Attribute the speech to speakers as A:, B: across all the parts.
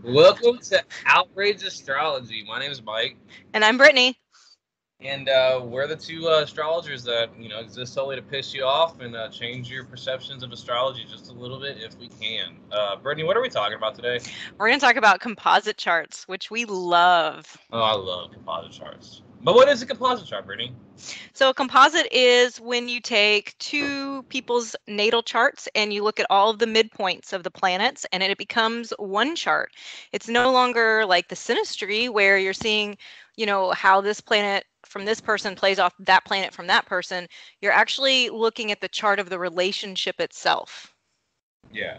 A: Welcome to Outrage Astrology. My name is Mike,
B: And I'm Brittany.
A: and we're the two astrologers that exist solely to piss you off and change your perceptions of astrology just a little bit if we can. Brittany, what are we talking about today?
B: We're going to talk about composite charts, which we love.
A: Oh, I love composite charts. But what is a composite chart, Brittany?
B: So a composite is when you take two people's natal charts and you look at all of the midpoints of the planets and it becomes one chart. It's no longer like the synastry where you're seeing, how this planet from this person plays off that planet from that person. You're actually looking at the chart of the relationship itself.
A: Yeah.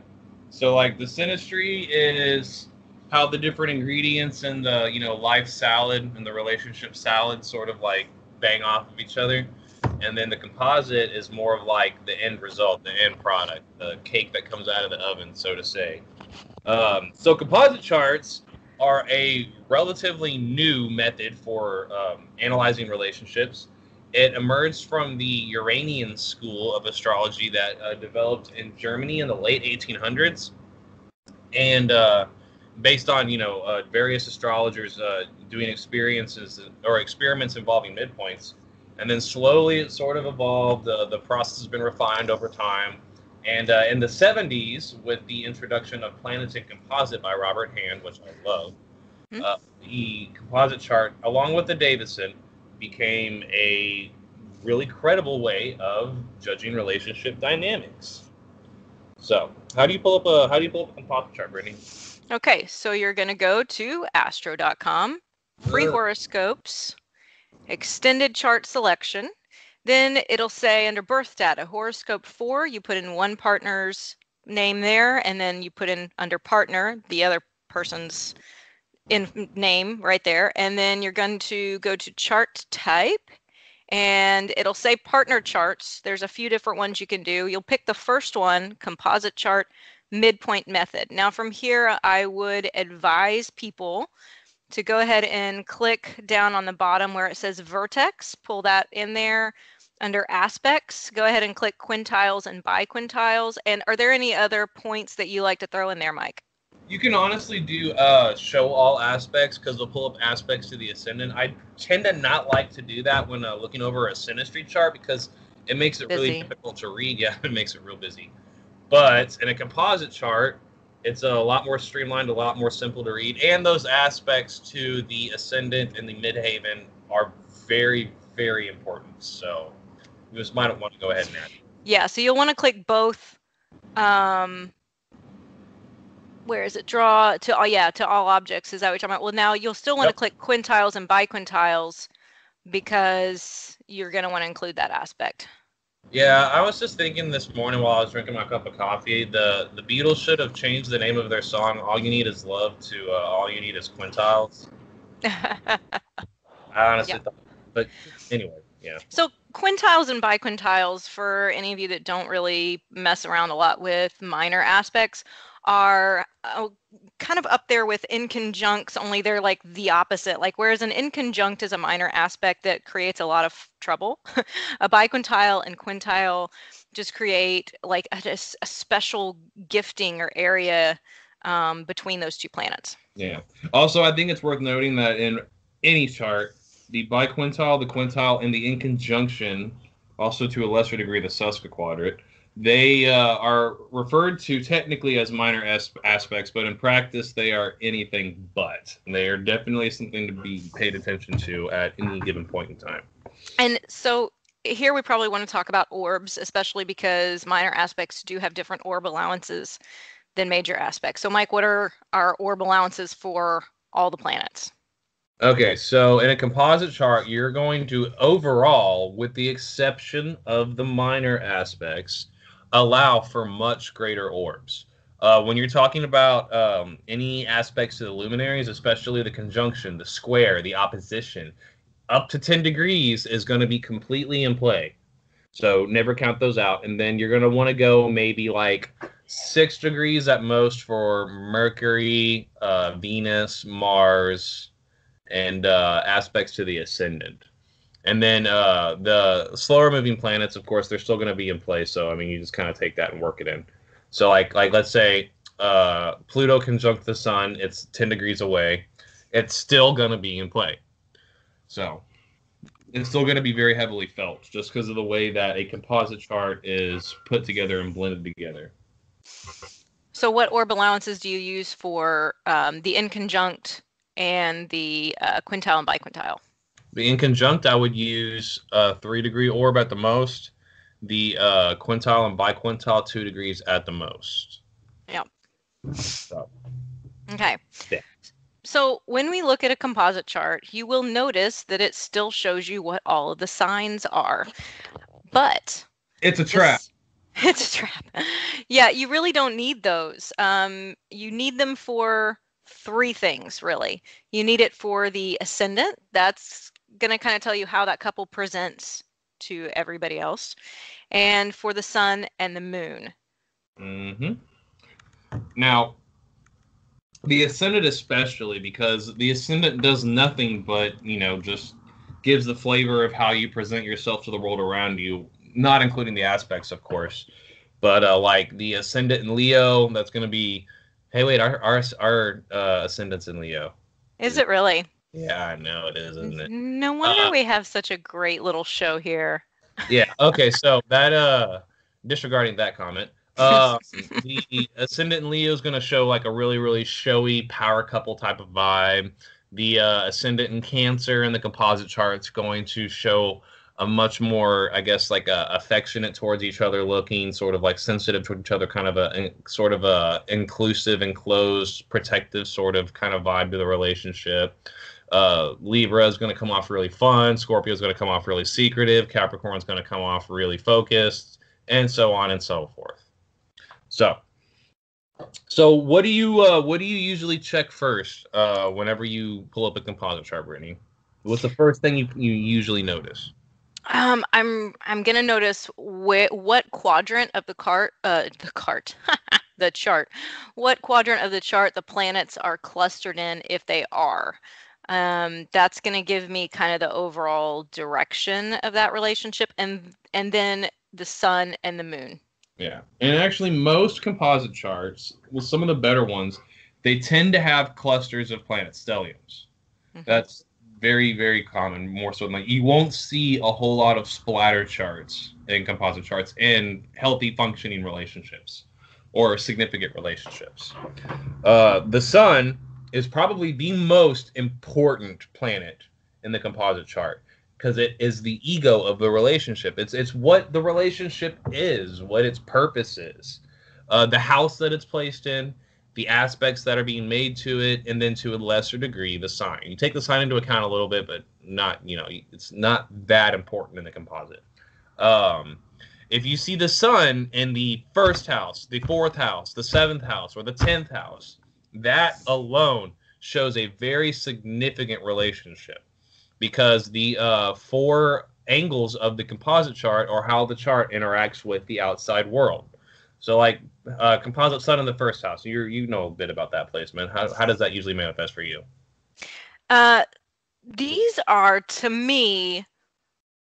A: So like the synastry is how the different ingredients in the life salad and the relationship salad sort of like bang off of each other, and then the composite is more of like the end result, the end product, the cake that comes out of the oven, so to say. So composite charts are a relatively new method for analyzing relationships. It emerged from the Uranian school of astrology that developed in Germany in the late 1800s, and based on various astrologers doing experiences or experiments involving midpoints, and then slowly it sort of evolved. The process has been refined over time, and in the 70s, with the introduction of Planetic Composite by Robert Hand, which I love, the composite chart, along with the Davidson, became a really credible way of judging relationship dynamics. So, how do you pull up a composite chart, Brittany?
B: Okay, so you're going to go to astro.com, free horoscopes, extended chart selection. Then it'll say under birth data, horoscope 4, you put in one partner's name there, and then you put in under partner the other person's name right there. And then you're going to go to chart type, and it'll say partner charts. There's a few different ones you can do. You'll pick the first one, composite chart midpoint method. Now from here, I would advise people to go ahead and click down on the bottom where it says vertex, pull that in there. Under aspects, go ahead and click quintiles and biquintiles. And are there any other points that you like to throw in there, Mike?
A: You can honestly do show all aspects, because they'll pull up aspects to the ascendant. I tend to not like to do that when looking over a synastry chart, because it makes it really difficult to read. Yeah, it makes it real busy. But in a composite chart, it's a lot more streamlined, a lot more simple to read. And those aspects to the ascendant and the midhaven are very, very important. So you just might want to go ahead and add it.
B: Yeah, so you'll want to click both. Where is it? Draw to to all objects. Is that what you're talking about? Well, now you'll still want to click quintiles and biquintiles, because you're going to want to include that aspect.
A: Yeah, I was just thinking this morning while I was drinking my cup of coffee, the Beatles should have changed the name of their song, All You Need Is Love, to All You Need Is Quintiles. I honestly thought, but anyway, yeah.
B: So quintiles and biquintiles, for any of you that don't really mess around a lot with minor aspects, are kind of up there with inconjuncts, only they're like the opposite. Like whereas an inconjunct is a minor aspect that creates a lot of trouble, a biquintile and quintile just create like a special gifting or area between those two planets.
A: Yeah. Also, I think it's worth noting that in any chart, the biquintile, the quintile, and the inconjunction, also to a lesser degree the sesquiquadrate, they are referred to technically as minor aspects, but in practice they are anything but. They are definitely something to be paid attention to at any given point in time.
B: And so here we probably want to talk about orbs, especially because minor aspects do have different orb allowances than major aspects. So Mike, what are our orb allowances for all the planets?
A: Okay, so in a composite chart, you're going to overall, with the exception of the minor aspects, allow for much greater orbs. When you're talking about any aspects of the luminaries, especially the conjunction, the square, the opposition, up to 10 degrees is going to be completely in play. So never count those out. And then you're going to want to go maybe like 6 degrees at most for Mercury, Venus, Mars, and aspects to the ascendant. And then the slower moving planets, of course, they're still going to be in play. So, I mean, you just kind of take that and work it in. So like let's say Pluto conjunct the sun, it's 10 degrees away. It's still going to be in play. So it's still going to be very heavily felt just because of the way that a composite chart is put together and blended together.
B: So what orb allowances do you use for the inconjunct and the quintile and biquintile?
A: The inconjunct, I would use a 3-degree orb at the most. The quintile and biquintile, 2 degrees at the most.
B: Yep.
A: So,
B: okay.
A: yeah.
B: So when we look at a composite chart, you will notice that it still shows you what all of the signs are. But
A: it's a trap.
B: It's a trap. Yeah, you really don't need those. You need them for 3 things, really. You need it for the ascendant. That's going to kind of tell you how that couple presents to everybody else. And for the sun and the moon.
A: Mm-hmm. Now, the ascendant especially, because the ascendant does nothing but, just gives the flavor of how you present yourself to the world around you, not including the aspects, of course. But like the ascendant in Leo, that's going to be, hey, wait, our ascendant's in Leo.
B: Is it really?
A: Yeah, I know it is, isn't it?
B: No wonder we have such a great little show here.
A: Yeah. Okay. So that disregarding that comment, the ascendant in Leo is going to show like a really, really showy power couple type of vibe. The ascendant in Cancer and the composite chart's going to show a much more, I guess, like affectionate towards each other looking, sort of like sensitive to each other, kind of a inclusive, enclosed, protective sort of kind of vibe to the relationship. Libra is going to come off really fun. Scorpio is going to come off really secretive. Capricorn is going to come off really focused, and so on and so forth. So what do you usually check first whenever you pull up a composite chart, Brittany? What's the first thing you usually notice?
B: I'm gonna notice what quadrant of the the chart, what quadrant of the chart the planets are clustered in, if they are. That's going to give me kind of the overall direction of that relationship, and then the sun and the moon.
A: Yeah, and actually most composite charts, well, some of the better ones, they tend to have clusters of planet stelliums. Mm-hmm. That's very, very common, more so than like you won't see a whole lot of splatter charts in composite charts in healthy functioning relationships or significant relationships. The sun is probably the most important planet in the composite chart because it is the ego of the relationship. It's what the relationship is, what its purpose is, the house that it's placed in, the aspects that are being made to it, and then to a lesser degree, the sign. You take the sign into account a little bit, but not, it's not that important in the composite. If you see the sun in the first house, the 4th house, the 7th house, or the 10th house, that alone shows a very significant relationship because the 4 angles of the composite chart are how the chart interacts with the outside world. So like composite sun in the 1st house, you know a bit about that placement. How does that usually manifest for you?
B: These are, to me,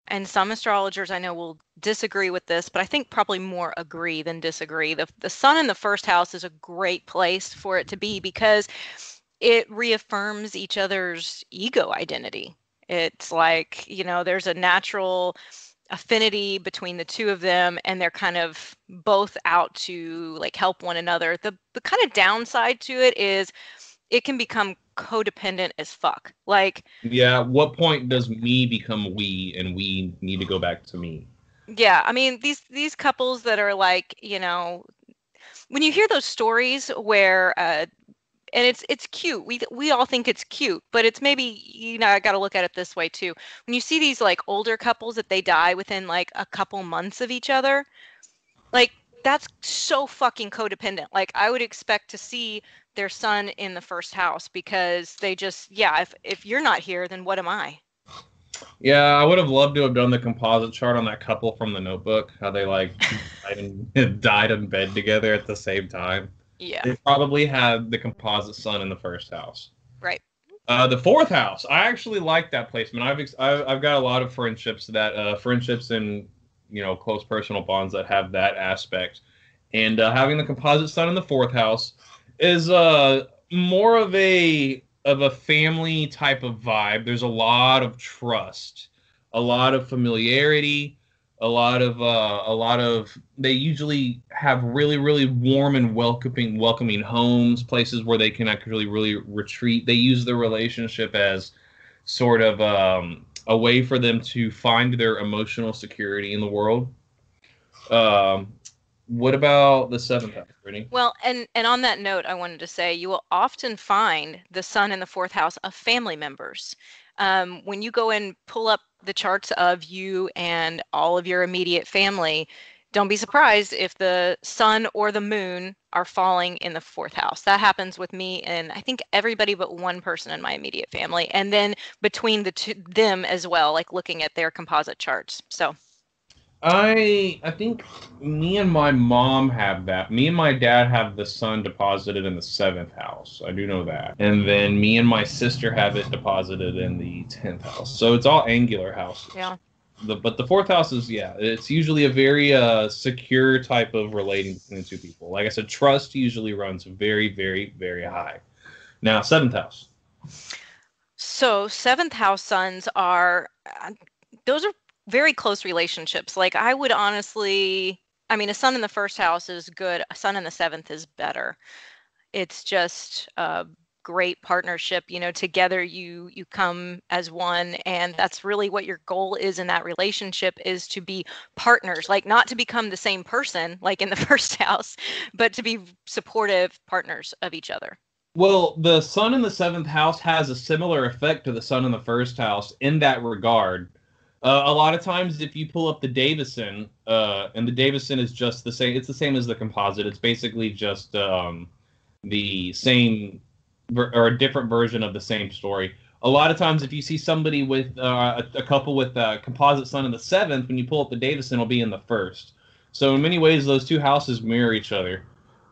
B: and some astrologers I know will disagree with this, but I think probably more agree than disagree. The sun in the 1st house is a great place for it to be because it reaffirms each other's ego identity. It's like, there's a natural affinity between the two of them, and they're kind of both out to like help one another. The kind of downside to it is it can become codependent as fuck. Like,
A: yeah, what point does me become we and we need to go back to me?
B: Yeah, I mean, these couples that are like, when you hear those stories where and it's cute. We all think it's cute, but it's maybe, I got to look at it this way too. When you see these like older couples that they die within like a couple months of each other, like that's so fucking codependent. Like I would expect to see their son in the 1st house because they just, if you're not here, then what am I?
A: Yeah, I would have loved to have done the composite chart on that couple from The Notebook, how they like died in bed together at the same time.
B: Yeah.
A: They probably had the composite sun in the 1st house.
B: Right.
A: The 4th house, I actually like that placement. I've got a lot of friendships and close personal bonds that have that aspect, And having the composite sun in the fourth house is more of a family type of vibe. There's a lot of trust, a lot of familiarity, a lot of they usually have really, really warm and welcoming homes, places where they can actually really retreat. They use the relationship as sort of a way for them to find their emotional security in the world. Um, what about the seventh house, Brittany?
B: Well, and on that note, I wanted to say you will often find the sun in the fourth house of family members. When you go and pull up the charts of you and all of your immediate family, don't be surprised if the sun or the moon are falling in the fourth house. That happens with me and I think everybody but one person in my immediate family, and then between the two them as well, like looking at their composite charts. So
A: I think me and my mom have that. Me and my dad have the sun deposited in the seventh house. I do know that. And then me and my sister have it deposited in the 10th house. So it's all angular houses.
B: yeah.
A: But the fourth house is, yeah, it's usually a very secure type of relating between the two people. Like I said, trust usually runs very, very, very high. Now, seventh house.
B: So seventh house suns are those are very close relationships. Like I would honestly, I mean, a sun in the first house is good. A sun in the seventh is better. It's just a great partnership. You know, together you come as one, and that's really what your goal is in that relationship, is to be partners. Like not to become the same person like in the first house, but to be supportive partners of each other.
A: Well, the sun in the seventh house has a similar effect to the sun in the first house in that regard. A lot of times, if you pull up the Davison, and the Davison is just the same, it's the same as the composite. It's basically just the same or a different version of the same story. A lot of times, if you see somebody with a couple with a composite sun in the seventh, when you pull up the Davison, it'll be in the first. So in many ways, those two houses mirror each other.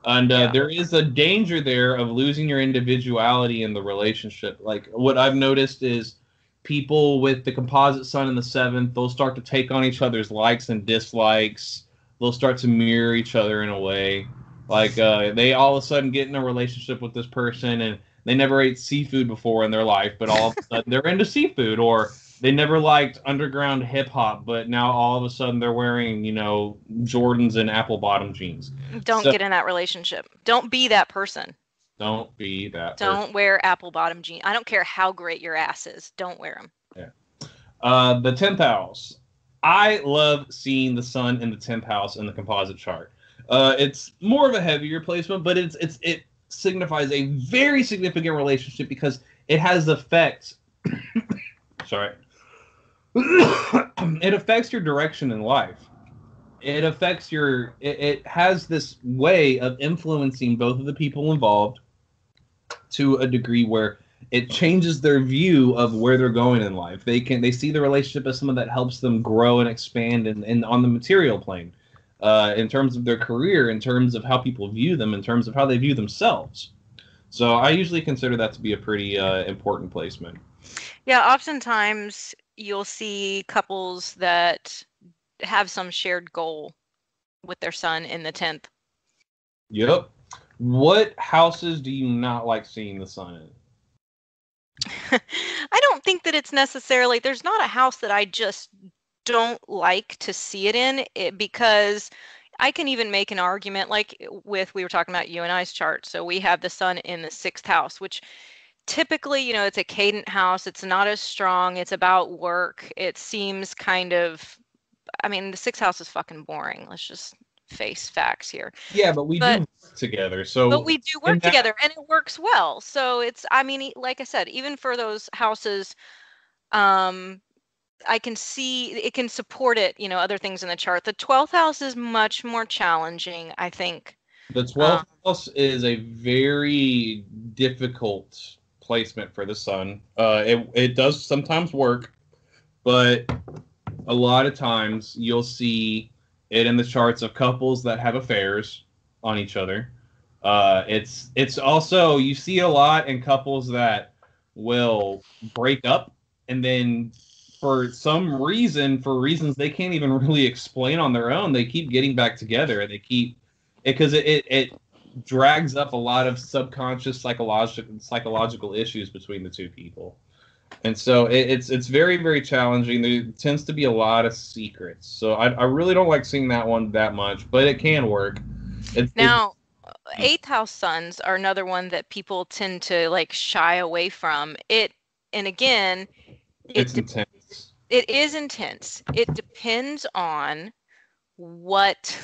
A: And
B: Yeah.
A: there is a danger there of losing your individuality in the relationship. Like what I've noticed is people with the composite sun in the seventh, they'll start to take on each other's likes and dislikes. They'll start to mirror each other in a way. Like they all of a sudden get in a relationship with this person and they never ate seafood before in their life, but all of a sudden they're into seafood. Or they never liked underground hip hop, but now all of a sudden they're wearing, Jordans and apple bottom jeans.
B: Don't
A: So
B: get in that relationship. Don't be that person.
A: don't be that person.
B: Don't wear apple bottom jeans. I don't care how great your ass is. Don't wear them.
A: Yeah. The 10th house. I love seeing the sun in the 10th house in the composite chart. It's more of a heavier placement, but it signifies a very significant relationship because it has effects. Sorry. It affects your direction in life. It affects it has this way of influencing both of the people involved to a degree where it changes their view of where they're going in life. They see the relationship as something that helps them grow and expand and on the material plane, in terms of their career, in terms of how people view them, in terms of how they view themselves. So I usually consider that to be a pretty important placement.
B: Yeah, oftentimes you'll see couples that have some shared goal with their sun in the 10th.
A: Yep. What houses do you not like seeing the sun in?
B: I don't think that it's necessarily, there's not a house that I just don't like to see it in, because I can even make an argument like we were talking about you and I's chart. So we have the sun in the 6th house, which typically, it's a cadent house. It's not as strong. It's about work. It seems kind of, I mean, the 6th house is fucking boring. Let's just face facts here.
A: Yeah, but we do work together. So
B: But we do work together and it works well. So it's, I mean, like I said, even for those houses, I can see it can support it, other things in the chart. The 12th house is much more challenging, I think.
A: The 12th house is a very difficult placement for the sun. It does sometimes work, but a lot of times you'll see it in the charts of couples that have affairs on each other. It's also, you see a lot in couples that will break up and then for some reason, for reasons they can't even really explain on their own, they keep getting back together and they keep because it drags up a lot of subconscious psychological issues between the two people. And so it's very, very challenging. There tends to be a lot of secrets. So I really don't like seeing that one that much, but it can work.
B: Now, eighth house suns are another one that people tend to like shy away from. And again,
A: it's intense.
B: It is intense. It depends on what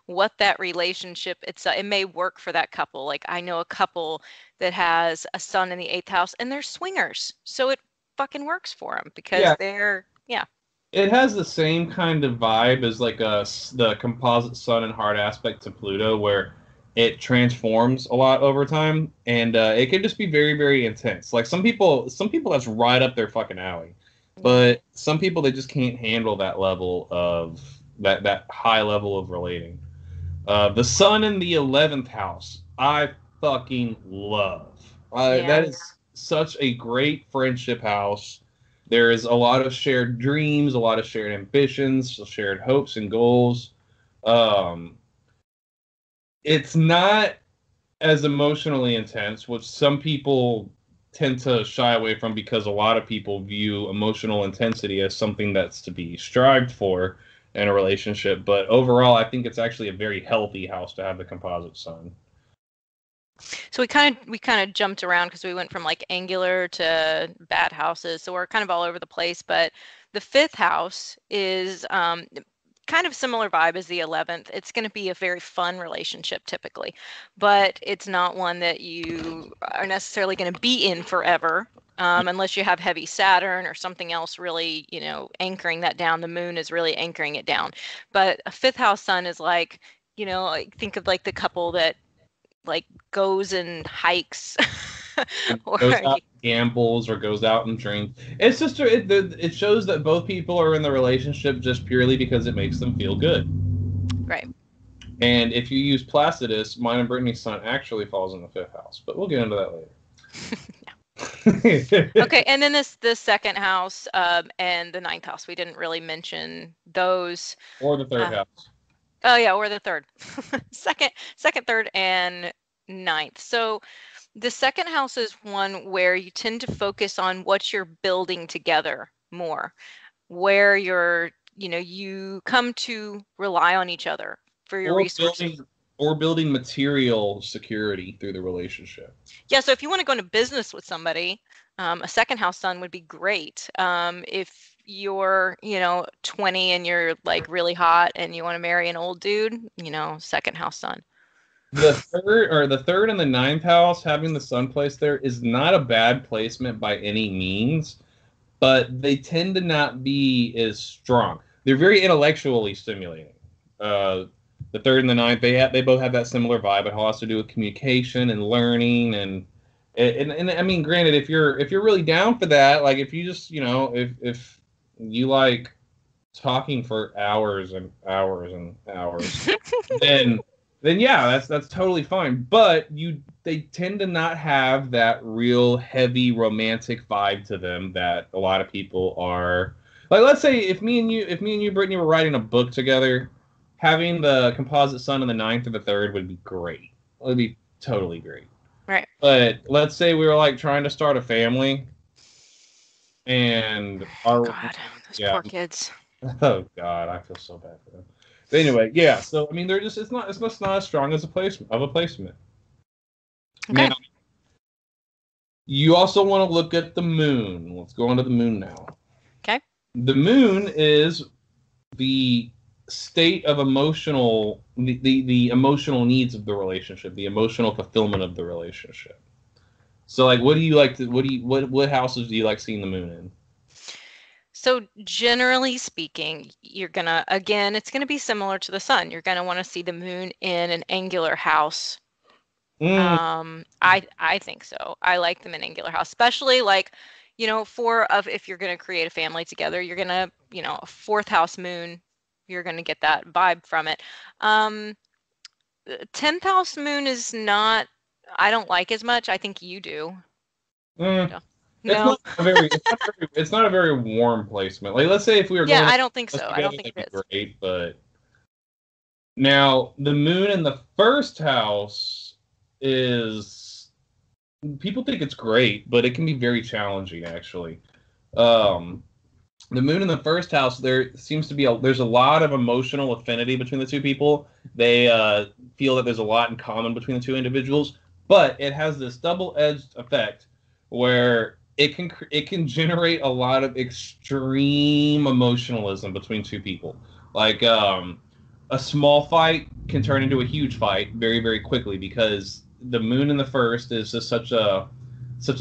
B: what that relationship it may work for that couple. Like I know a couple that has a sun in the eighth house and they're swingers, so it fucking works for them because they're
A: it has the same kind of vibe as like the composite sun and hard aspect to Pluto, where it transforms a lot over time, and it can just be very, very intense. Like some people that's right up their fucking alley, but some people, they just can't handle that level of that high level of relating. The sun in the 11th house, I fucking love. That is such a great friendship house. There is a lot of shared dreams, a lot of shared ambitions, shared hopes and goals. It's not as emotionally intense, which some people tend to shy away from because a lot of people view emotional intensity as something that's to be strived for in a relationship. But overall, I think it's actually a very healthy house to have the composite sun.
B: So we kind of jumped around because we went from like angular to bad houses. So we're kind of all over the place. But the fifth house is kind of similar vibe as the 11th. It's going to be a very fun relationship typically, but it's not one that you are necessarily going to be in forever. Unless you have heavy Saturn or something else really, anchoring that down. The moon is really anchoring it down. But a fifth house sun is like, think of like the couple that like goes and hikes
A: or goes out and gambles or goes out and drinks. It's just it shows that both people are in the relationship just purely because it makes them feel good.
B: Right.
A: And if you use Placidus, mine and Brittany's sun actually falls in the fifth house, but we'll get into that later.
B: Okay, and then the second house and the ninth house, we didn't really mention those.
A: Or the third house.
B: Oh yeah, or the third. second, third, and ninth. So the second house is one where you tend to focus on what you're building together more, where you come to rely on each other for your resources.
A: Or building material security through the relationship.
B: Yeah, so if you want to go into business with somebody, a second house sun would be great. If you're, 20 and you're like really hot and you want to marry an old dude, second house sun.
A: The third and the ninth house, having the sun placed there is not a bad placement by any means, but they tend to not be as strong. They're very intellectually stimulating. The third and the ninth, they both have that similar vibe. It has to do with communication and learning, and I mean, granted, if you're really down for that, like if you just if you like talking for hours and hours and hours, then yeah, that's totally fine. But they tend to not have that real heavy romantic vibe to them that a lot of people are. Like, let's say if me and you, Brittany, were writing a book together, having the composite sun in the ninth or the third would be great. It would be totally great.
B: Right.
A: But let's say we were like trying to start a family, and
B: those poor kids.
A: Oh God, I feel so bad for them. But anyway, yeah. So I mean, they're just it's not as strong as a placement. Okay. Now, you also want to look at the moon. Let's go on to the moon now.
B: Okay.
A: The moon is the state of the emotional needs of the relationship, the emotional fulfillment of the relationship. So like, what houses do you like seeing the moon in?
B: So generally speaking, it's going to be similar to the sun. You're going to want to see the moon in an angular house. I think so. I like them in angular house, especially like, if you're going to create a family together, you're going to, a fourth house moon, you're going to get that vibe from it. 10th house moon is not, I don't like as much. I think you do.
A: No. It's not a very warm placement. Like, let's say if we were
B: I don't think so. I don't think
A: it'd be great, but Now, the moon in the first house is, people think it's great, but it can be very challenging, actually. Um, the moon in the first house, there seems to be there's a lot of emotional affinity between the two people. They feel that there's a lot in common between the two individuals, but it has this double-edged effect where it can generate a lot of extreme emotionalism between two people. Like a small fight can turn into a huge fight very, very quickly because the moon in the first is just such a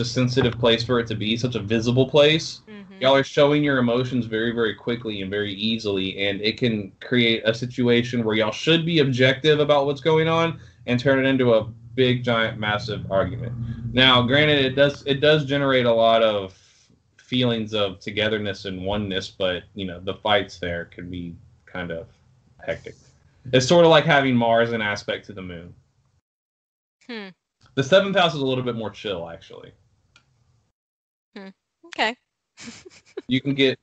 A: sensitive place for it to be, such a visible place.
B: Mm-hmm.
A: Y'all are showing your emotions very, very quickly and very easily, and it can create a situation where y'all should be objective about what's going on and turn it into a big, giant, massive argument. Now, granted, it does generate a lot of feelings of togetherness and oneness, but the fights there can be kind of hectic. It's sort of like having Mars in aspect to the moon. The seventh house is a little bit more chill, actually.
B: Okay.
A: You can get.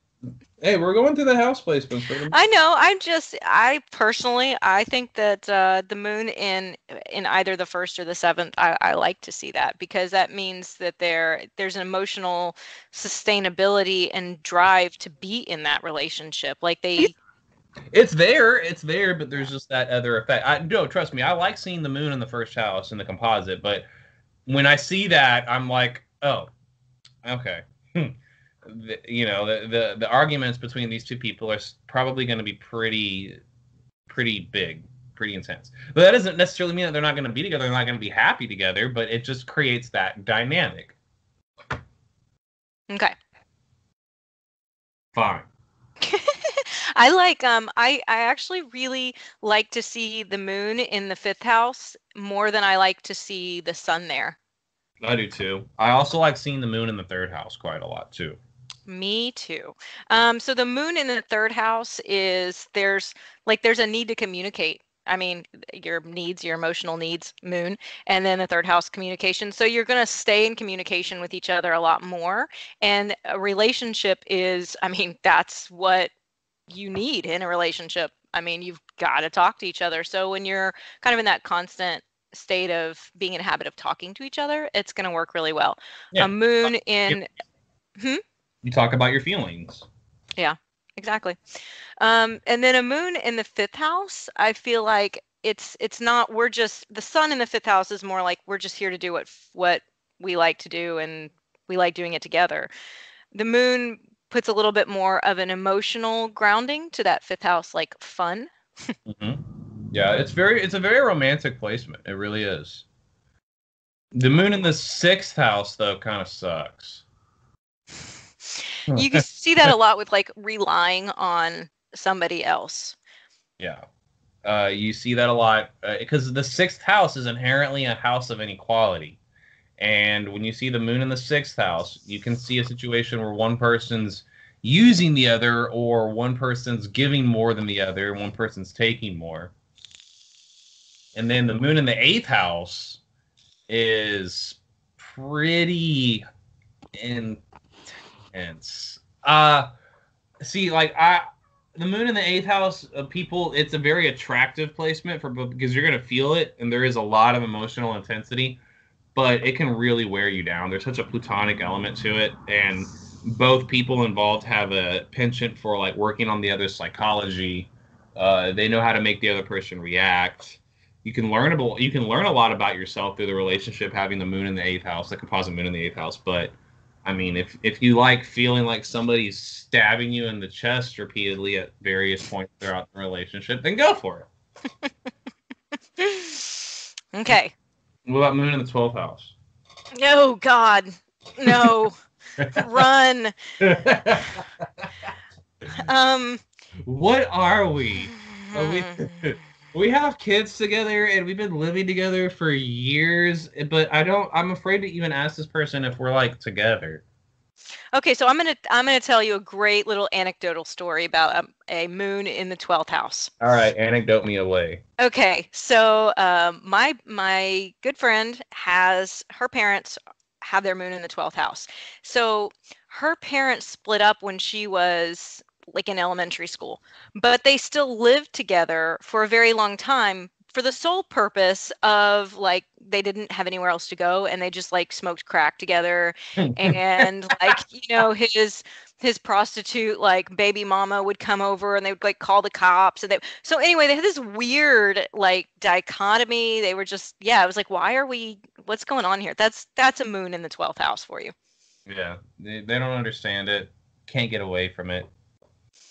A: Hey, we're going through the house placements.
B: I know. I personally, I think that the moon in either the first or the seventh, I like to see that because that means that there's an emotional sustainability and drive to be in that relationship. Like
A: It's there, but there's just that other effect. No, trust me, I like seeing the moon in the first house in the composite, but when I see that, I'm like, oh, okay. The arguments between these two people are probably going to be pretty big, pretty intense. But that doesn't necessarily mean that they're not going to be together, they're not going to be happy together, but it just creates that dynamic.
B: Okay.
A: Fine.
B: I like I actually really like to see the moon in the fifth house more than I like to see the sun there.
A: I do too. I also like seeing the moon in the third house quite a lot too.
B: Me too. So the moon in the third house is there's a need to communicate. I mean, your needs, your emotional needs, moon, and then the third house communication. So you're going to stay in communication with each other a lot more. And a relationship is, I mean, that's what you need in a relationship. I mean, you've got to talk to each other. So when you're kind of in that constant state of being in a habit of talking to each other, it's going to work really well.
A: Yeah.
B: A moon in
A: You talk about your feelings.
B: Yeah, exactly. And then a moon in the fifth house, I feel like it's not, we're just, the sun in the fifth house is more like we're just here to do what we like to do and we like doing it together. The moon puts a little bit more of an emotional grounding to that fifth house, like fun.
A: Mm-hmm. Yeah, it's a very romantic placement. It really is. The moon in the sixth house, though, kind of sucks.
B: You can see that a lot with like relying on somebody else.
A: Yeah. You see that a lot because the sixth house is inherently a house of inequality. And when you see the moon in the sixth house, you can see a situation where one person's using the other or one person's giving more than the other and one person's taking more. And then the moon in the eighth house is pretty intense. See, like the moon in the eighth house of people, it's a very attractive placement for both because you're gonna feel it, and there is a lot of emotional intensity, but it can really wear you down. There's such a plutonic element to it, and both people involved have a penchant for like working on the other's psychology. They know how to make the other person react. You can learn a lot about yourself through the relationship having the moon in the eighth house, the composite moon in the eighth house. But I mean, if you like feeling like somebody's stabbing you in the chest repeatedly at various points throughout the relationship, then go for
B: it. Okay.
A: What about moon in the 12th house?
B: Oh, God. No. Run.
A: What are we? We have kids together and we've been living together for years, but I'm afraid to even ask this person if we're like together.
B: Okay, so I'm gonna tell you a great little anecdotal story about a moon in the 12th house.
A: All right, anecdote me away.
B: Okay, so my good friend her parents have their moon in the 12th house. So her parents split up when she was like in elementary school, but they still lived together for a very long time for the sole purpose of like they didn't have anywhere else to go and they just like smoked crack together and like his prostitute like baby mama would come over and they would like call the cops and they so anyway they had this weird like dichotomy. They were just it was like what's going on here? That's a moon in the 12th house for you.
A: Yeah, they don't understand it. Can't get away from it.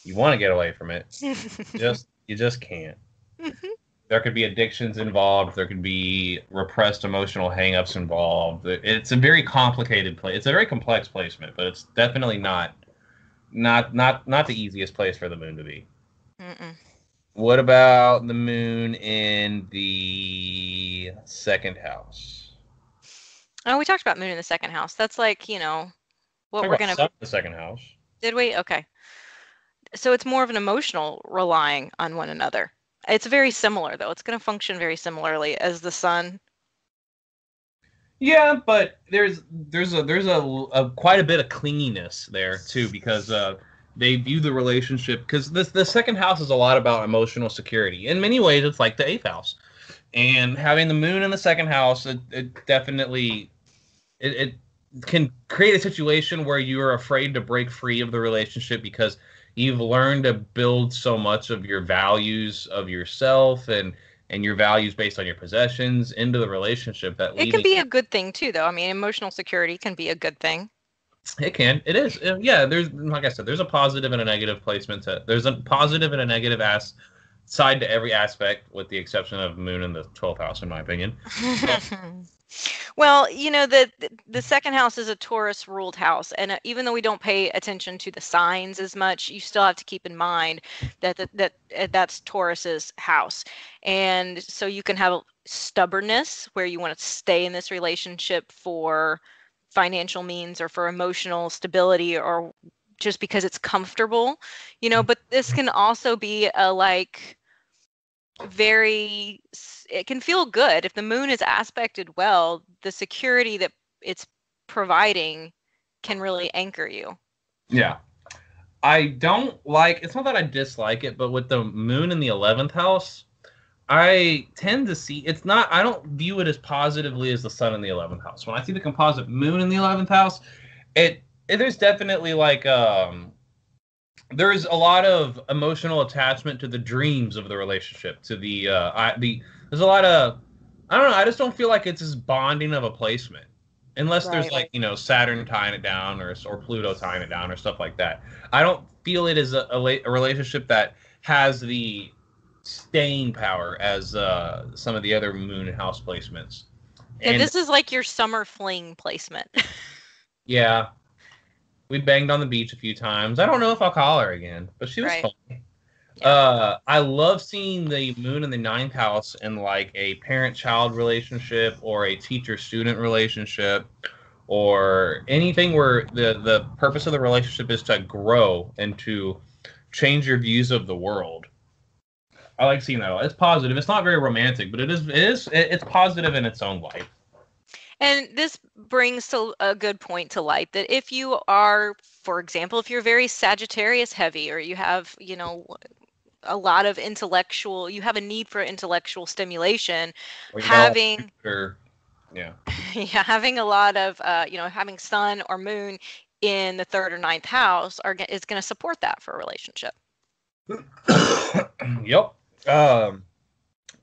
A: You want to get away from it. You just can't. There could be addictions involved. There could be repressed emotional hangups involved. It's a very complicated place. It's a very complex placement, but it's definitely not the easiest place for the moon to be.
B: Mm-mm.
A: What about the moon in the second house?
B: Oh, we talked about moon in the second house. That's like, what we're going to...
A: The second house.
B: Did we? Okay. So it's more of an emotional relying on one another. It's very similar, though. It's going to function very similarly as the sun.
A: Yeah, but there's a quite a bit of clinginess there too, because they view the relationship because the second house is a lot about emotional security. In many ways, it's like the eighth house, and having the moon in the second house, it definitely it can create a situation where you are afraid to break free of the relationship because you've learned to build so much of your values of yourself and your values based on your possessions into the relationship that
B: it can be a good thing too, though. I mean, emotional security can be a good thing.
A: It is. Yeah, there's, like I said, there's a positive and a negative placement. There's a positive and a negative side to every aspect, with the exception of moon in the 12th house, in my opinion.
B: Well, the second house is a Taurus ruled house, and even though we don't pay attention to the signs as much, you still have to keep in mind that that's Taurus's house. And so you can have stubbornness where you want to stay in this relationship for financial means or for emotional stability or just because it's comfortable, but this can also be a like it can feel good if the moon is aspected well. The security that it's providing can really anchor you.
A: Yeah, I don't like, it's not that I dislike it, but with the moon in the 11th house, I tend to see I don't view it as positively as the sun in the 11th house. When I see the composite moon in the 11th house, there's definitely like there's a lot of emotional attachment to the dreams of the relationship, to there's a lot of, I don't know, I just don't feel like it's as bonding of a placement unless there's like, Saturn tying it down or Pluto tying it down or stuff like that. I don't feel it is a relationship that has the staying power as some of the other moon house placements.
B: And this is like your summer fling placement.
A: Yeah. We banged on the beach a few times. I don't know if I'll call her again, but she was fun. Yeah. I love seeing the moon in the 9th house in like a parent-child relationship or a teacher-student relationship or anything where the purpose of the relationship is to grow and to change your views of the world. I like seeing that. It's positive. It's not very romantic, but it's positive in its own light.
B: And this brings a good point to light that if you are, for example, if you're very Sagittarius heavy or you have, a lot of you have a need for intellectual stimulation, having having a lot of, having sun or moon in the 3rd or 9th house is going to support that for a relationship.
A: Yep. All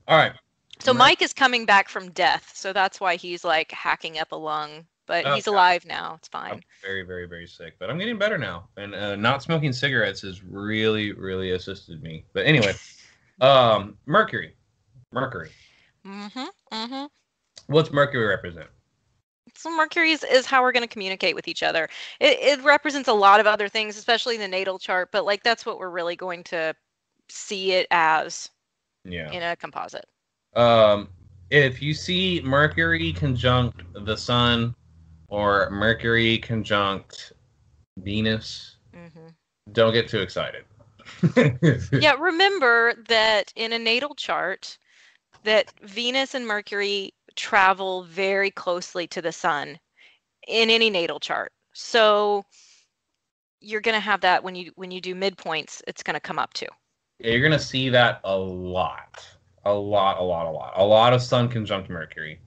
A: right.
B: So Mike is coming back from death, so that's why he's like hacking up a lung, but he's alive now. It's fine.
A: I'm very, very, very sick, but I'm getting better now, and not smoking cigarettes has really, really assisted me. But anyway, Mercury. What's Mercury represent?
B: So Mercury is how we're going to communicate with each other. It represents a lot of other things, especially in the natal chart, but like that's what we're really going to see it as in a composite.
A: If you see Mercury conjunct the Sun or Mercury conjunct Venus, don't get too excited.
B: Yeah, remember that in a natal chart that Venus and Mercury travel very closely to the Sun in any natal chart. So you're going to have that when you do midpoints, it's going to come up too.
A: Yeah, you're going to see that a lot. A lot of Sun conjunct Mercury.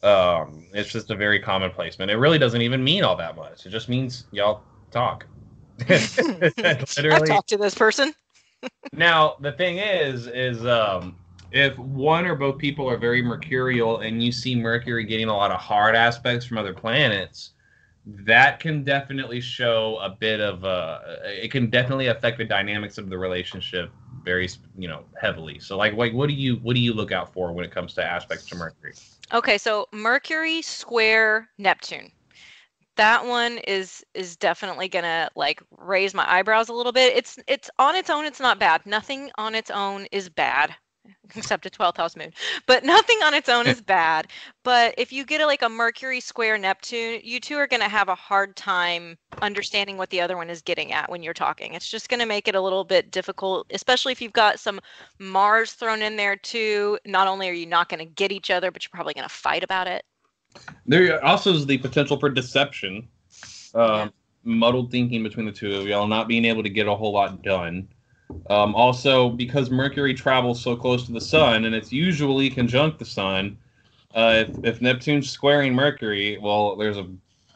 A: It's just a very common placement. It really doesn't even mean all that much. It just means y'all talk.
B: I've talked to this person.
A: Now, the thing is if one or both people are very mercurial and you see Mercury getting a lot of hard aspects from other planets, that can definitely show a bit of it can definitely affect the dynamics of the relationship very, heavily. So like what do you look out for when it comes to aspects to Mercury?
B: Okay, so Mercury square Neptune. That one is definitely gonna like raise my eyebrows a little bit. It's on its own, it's not bad. Nothing on its own is bad, except a 12th house moon. But nothing on its own is bad. But if you get a Mercury square Neptune, you two are gonna have a hard time understanding what the other one is getting at when you're talking. It's just gonna make it a little bit difficult, especially if you've got some Mars thrown in there too. Not only are you not gonna get each other, but you're probably gonna fight about it.
A: There also is the potential for deception, muddled thinking between the two of y'all, not being able to get a whole lot done. Also, because Mercury travels so close to the Sun, and it's usually conjunct the Sun, if Neptune's squaring Mercury, well, there's a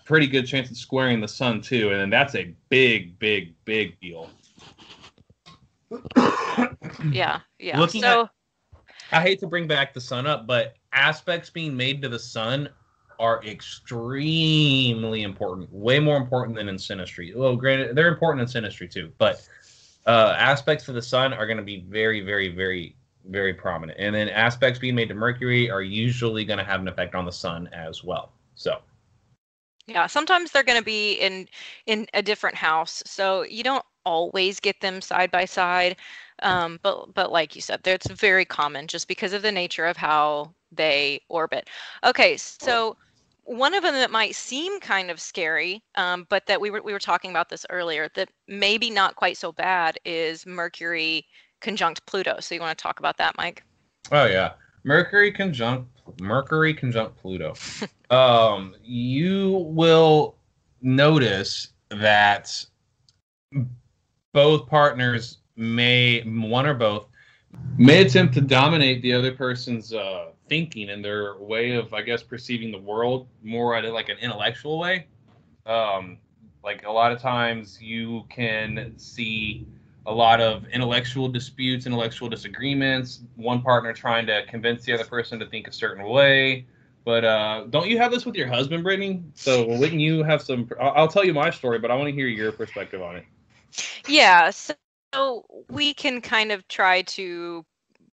A: pretty good chance it's squaring the Sun too, and that's a big deal.
B: Yeah.
A: I hate to bring back the Sun up, but aspects being made to the Sun are extremely important, way more important than in synastry. Well, granted, they're important in synastry too, but aspects to the Sun are going to be very, very, very, very prominent. And then aspects being made to Mercury are usually going to have an effect on the Sun as well. So,
B: yeah, sometimes they're going to be in a different house, so you don't always get them side by side. But like you said, it's very common just because of the nature of how they orbit. Okay, so one of them that might seem kind of scary, but that we were talking about this earlier, that maybe not quite so bad, is Mercury conjunct Pluto. So you want to talk about that, Mike?
A: Oh yeah, Mercury conjunct Pluto. You will notice that both partners one or both may attempt to dominate the other person's thinking and their way of, I guess, perceiving the world more at like an intellectual way. Like a lot of times you can see a lot of intellectual disputes, intellectual disagreements, one partner trying to convince the other person to think a certain way. But don't you have this with your husband, Brittany? So wouldn't you have some... I'll tell you my story, but I want to hear your perspective on it.
B: Yeah, so we can kind of try to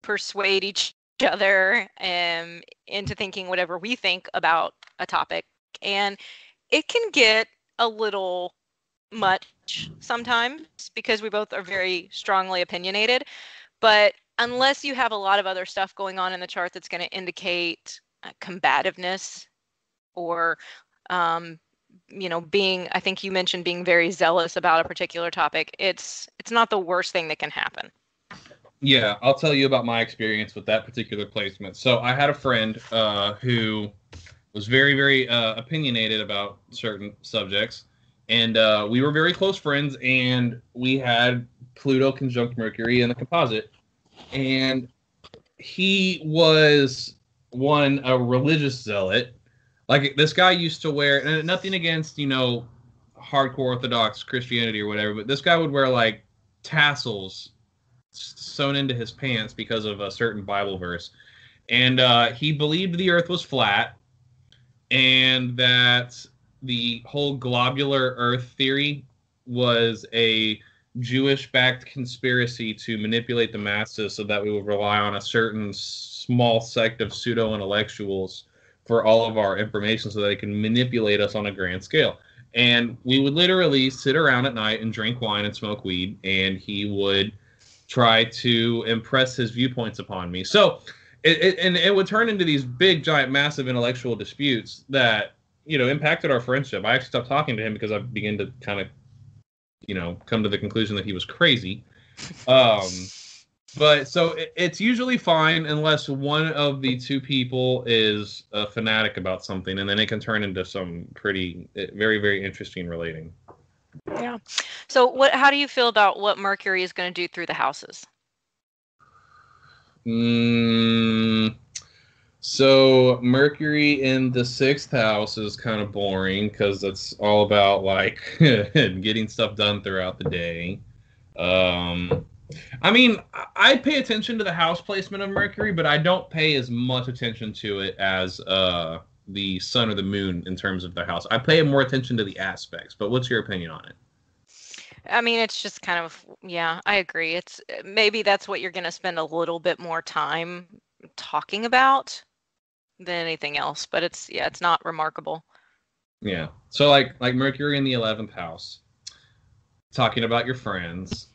B: persuade each other into thinking whatever we think about a topic. And it can get a little much sometimes because we both are very strongly opinionated. But unless you have a lot of other stuff going on in the chart that's going to indicate combativeness or being, I think you mentioned being very zealous about a particular topic, it's not the worst thing that can happen.
A: Yeah, I'll tell you about my experience with that particular placement. So I had a friend who was very, very opinionated about certain subjects, and we were very close friends, and we had Pluto conjunct Mercury in the composite, and he was a religious zealot. Like, this guy used to wear, and nothing against, hardcore Orthodox Christianity or whatever, but this guy would wear, like, tassels sewn into his pants because of a certain Bible verse. And he believed the earth was flat and that the whole globular earth theory was a Jewish-backed conspiracy to manipulate the masses so that we would rely on a certain small sect of pseudo-intellectuals for all of our information so that they can manipulate us on a grand scale. And we would literally sit around at night and drink wine and smoke weed, and he would try to impress his viewpoints upon me. So it would turn into these big, giant, massive intellectual disputes that, impacted our friendship. I actually stopped talking to him because I began to kind of, come to the conclusion that he was crazy. But so it's usually fine unless one of the two people is a fanatic about something, and then it can turn into some pretty, very, very interesting relating.
B: Yeah. So how do you feel about what Mercury is going to do through the houses?
A: So Mercury in the sixth house is kind of boring because it's all about like getting stuff done throughout the day. Um, I mean, I pay attention to the house placement of Mercury, but I don't pay as much attention to it as the sun or the moon in terms of the house. I pay more attention to the aspects. But what's your opinion on it?
B: I mean, it's just kind of, yeah, I agree. It's maybe that's what you're going to spend a little bit more time talking about than anything else, but it's not remarkable.
A: Yeah. So like Mercury in the 11th house, talking about your friends.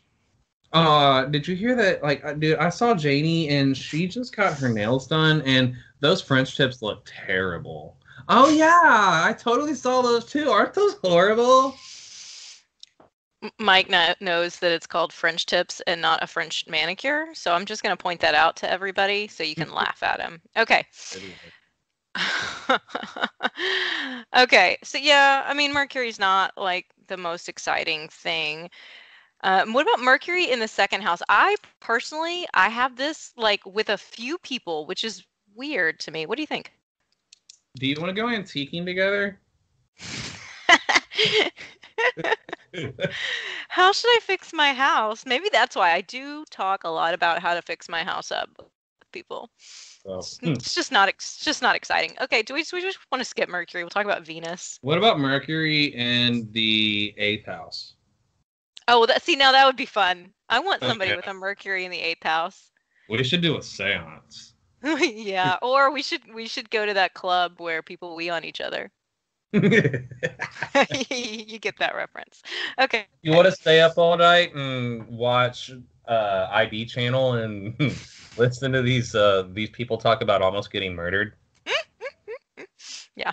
A: Did you hear that? Like, dude, I saw Janie and she just got her nails done, and those French tips look terrible. Oh yeah, I totally saw those too. Aren't those horrible?
B: Mike knows that it's called French tips and not a French manicure, so I'm just going to point that out to everybody so you can laugh at him. Okay. Okay, so yeah, I mean, Mercury's not like the most exciting thing. What about Mercury in the second house? I have this like with a few people, which is weird to me. What do you think?
A: Do you want to go antiquing together?
B: How should I fix my house? Maybe that's why I do talk a lot about how to fix my house up with people.
A: So,
B: It's just not exciting. Okay, we just want to skip Mercury? We'll talk about Venus.
A: what about Mercury in the eighth house?
B: Oh, well, see, now that would be fun. I want somebody
A: Okay.
B: with a Mercury in the eighth house.
A: We should do a seance.
B: Yeah, or we should go to that club where people wee on each other. You get that reference. Okay.
A: You want to stay up all night and watch ID channel and listen to these people talk about almost getting murdered?
B: Yeah.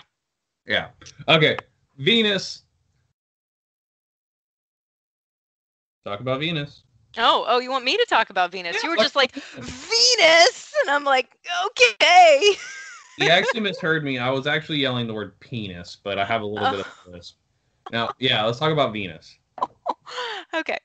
A: Yeah. Okay. Venus. Talk about Venus.
B: Oh, you want me to talk about Venus?
A: Yeah,
B: You were just like, Venus! And I'm like, okay.
A: You actually misheard me. I was actually yelling the word penis, but I have a little bit of this. Now, yeah, let's talk about Venus.
B: Okay.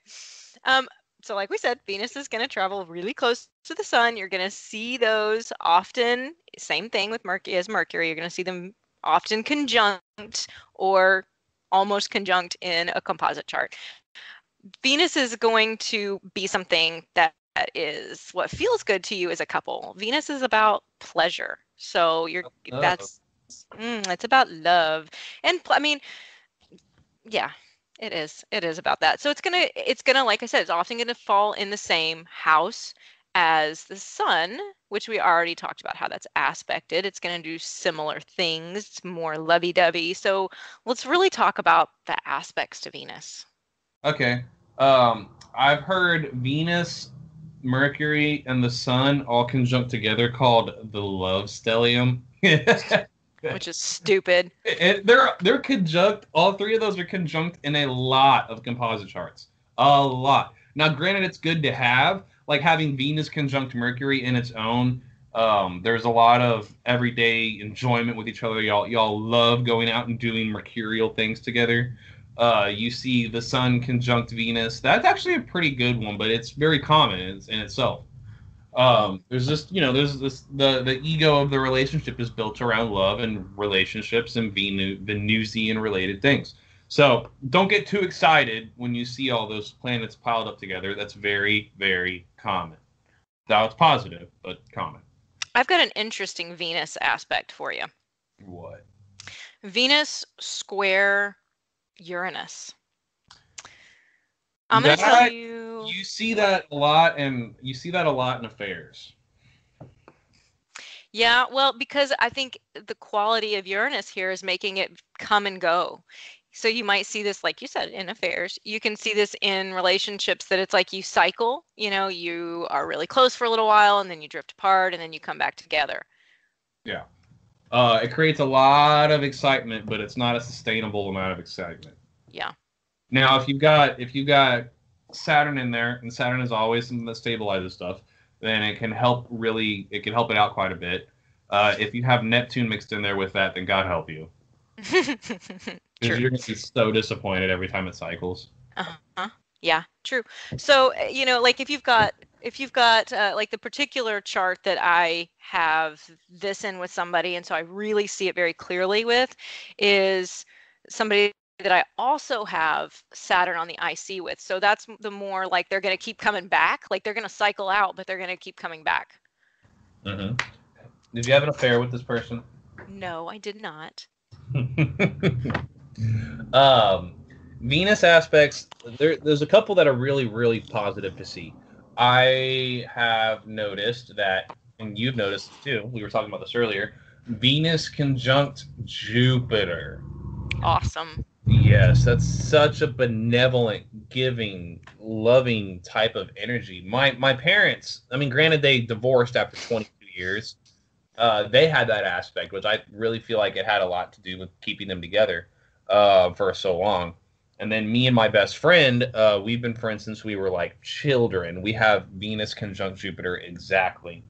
B: So like we said, Venus is going to travel really close to the sun. You're going to see those often. Same thing with Mercury as Mercury. You're going to see them often conjunct or almost conjunct in a composite chart. Venus is going to be something that is what feels good to you as a couple. Venus is about pleasure. So it's about love. And I mean, yeah, it is. It is about that. So it's gonna, like I said, it's often gonna fall in the same house as the sun, which we already talked about how that's aspected. It's gonna do similar things. It's more lovey-dovey. So let's really talk about the aspects to Venus.
A: Okay. I've heard Venus, Mercury, and the Sun all conjunct together called the love stellium.
B: Which is stupid.
A: They're conjunct. All three of those are conjunct in a lot of composite charts. A lot. Now, granted, it's good to have, like having Venus conjunct Mercury in its own. There's a lot of everyday enjoyment with each other. Y'all love going out and doing mercurial things together. You see the Sun conjunct Venus. That's actually a pretty good one, but it's very common in itself. There's just there's this the ego of the relationship is built around love and relationships and Venusian related things. So don't get too excited when you see all those planets piled up together. That's very, very common. Now it's positive, but common.
B: I've got an interesting Venus aspect for you.
A: What?
B: Venus square Uranus. I'm going to tell you.
A: You see that a lot, and you see that a lot in affairs.
B: Yeah, well, because I think the quality of Uranus here is making it come and go. So you might see this, like you said, in affairs. You can see this in relationships that it's like you cycle, you are really close for a little while and then you drift apart and then you come back together.
A: Yeah. It creates a lot of excitement, but it's not a sustainable amount of excitement.
B: Yeah.
A: Now, if you've got Saturn in there, and Saturn is always something that stabilizes stuff, then it can help it out quite a bit. If you have Neptune mixed in there with that, then God help you. Because
B: True.
A: you're going to be so disappointed every time it cycles.
B: Uh-huh. Yeah, true. So, like if you've got like the particular chart that I have this in with somebody, and so I really see it very clearly with, is somebody that I also have Saturn on the IC with. So that's the more like they're going to keep coming back. Like they're going to cycle out, but they're going to keep coming back.
A: Mm-hmm. Did you have an affair with this person?
B: No, I did not.
A: Venus aspects, there's a couple that are really, really positive to see. I have noticed that, and you've noticed too, we were talking about this earlier, Venus conjunct Jupiter.
B: Awesome.
A: Yes, that's such a benevolent, giving, loving type of energy. My parents, I mean, granted, they divorced after 22 years. They had that aspect, which I really feel like it had a lot to do with keeping them together for so long. And then me and my best friend, we've been friends since we were like children. We have Venus conjunct Jupiter exactly.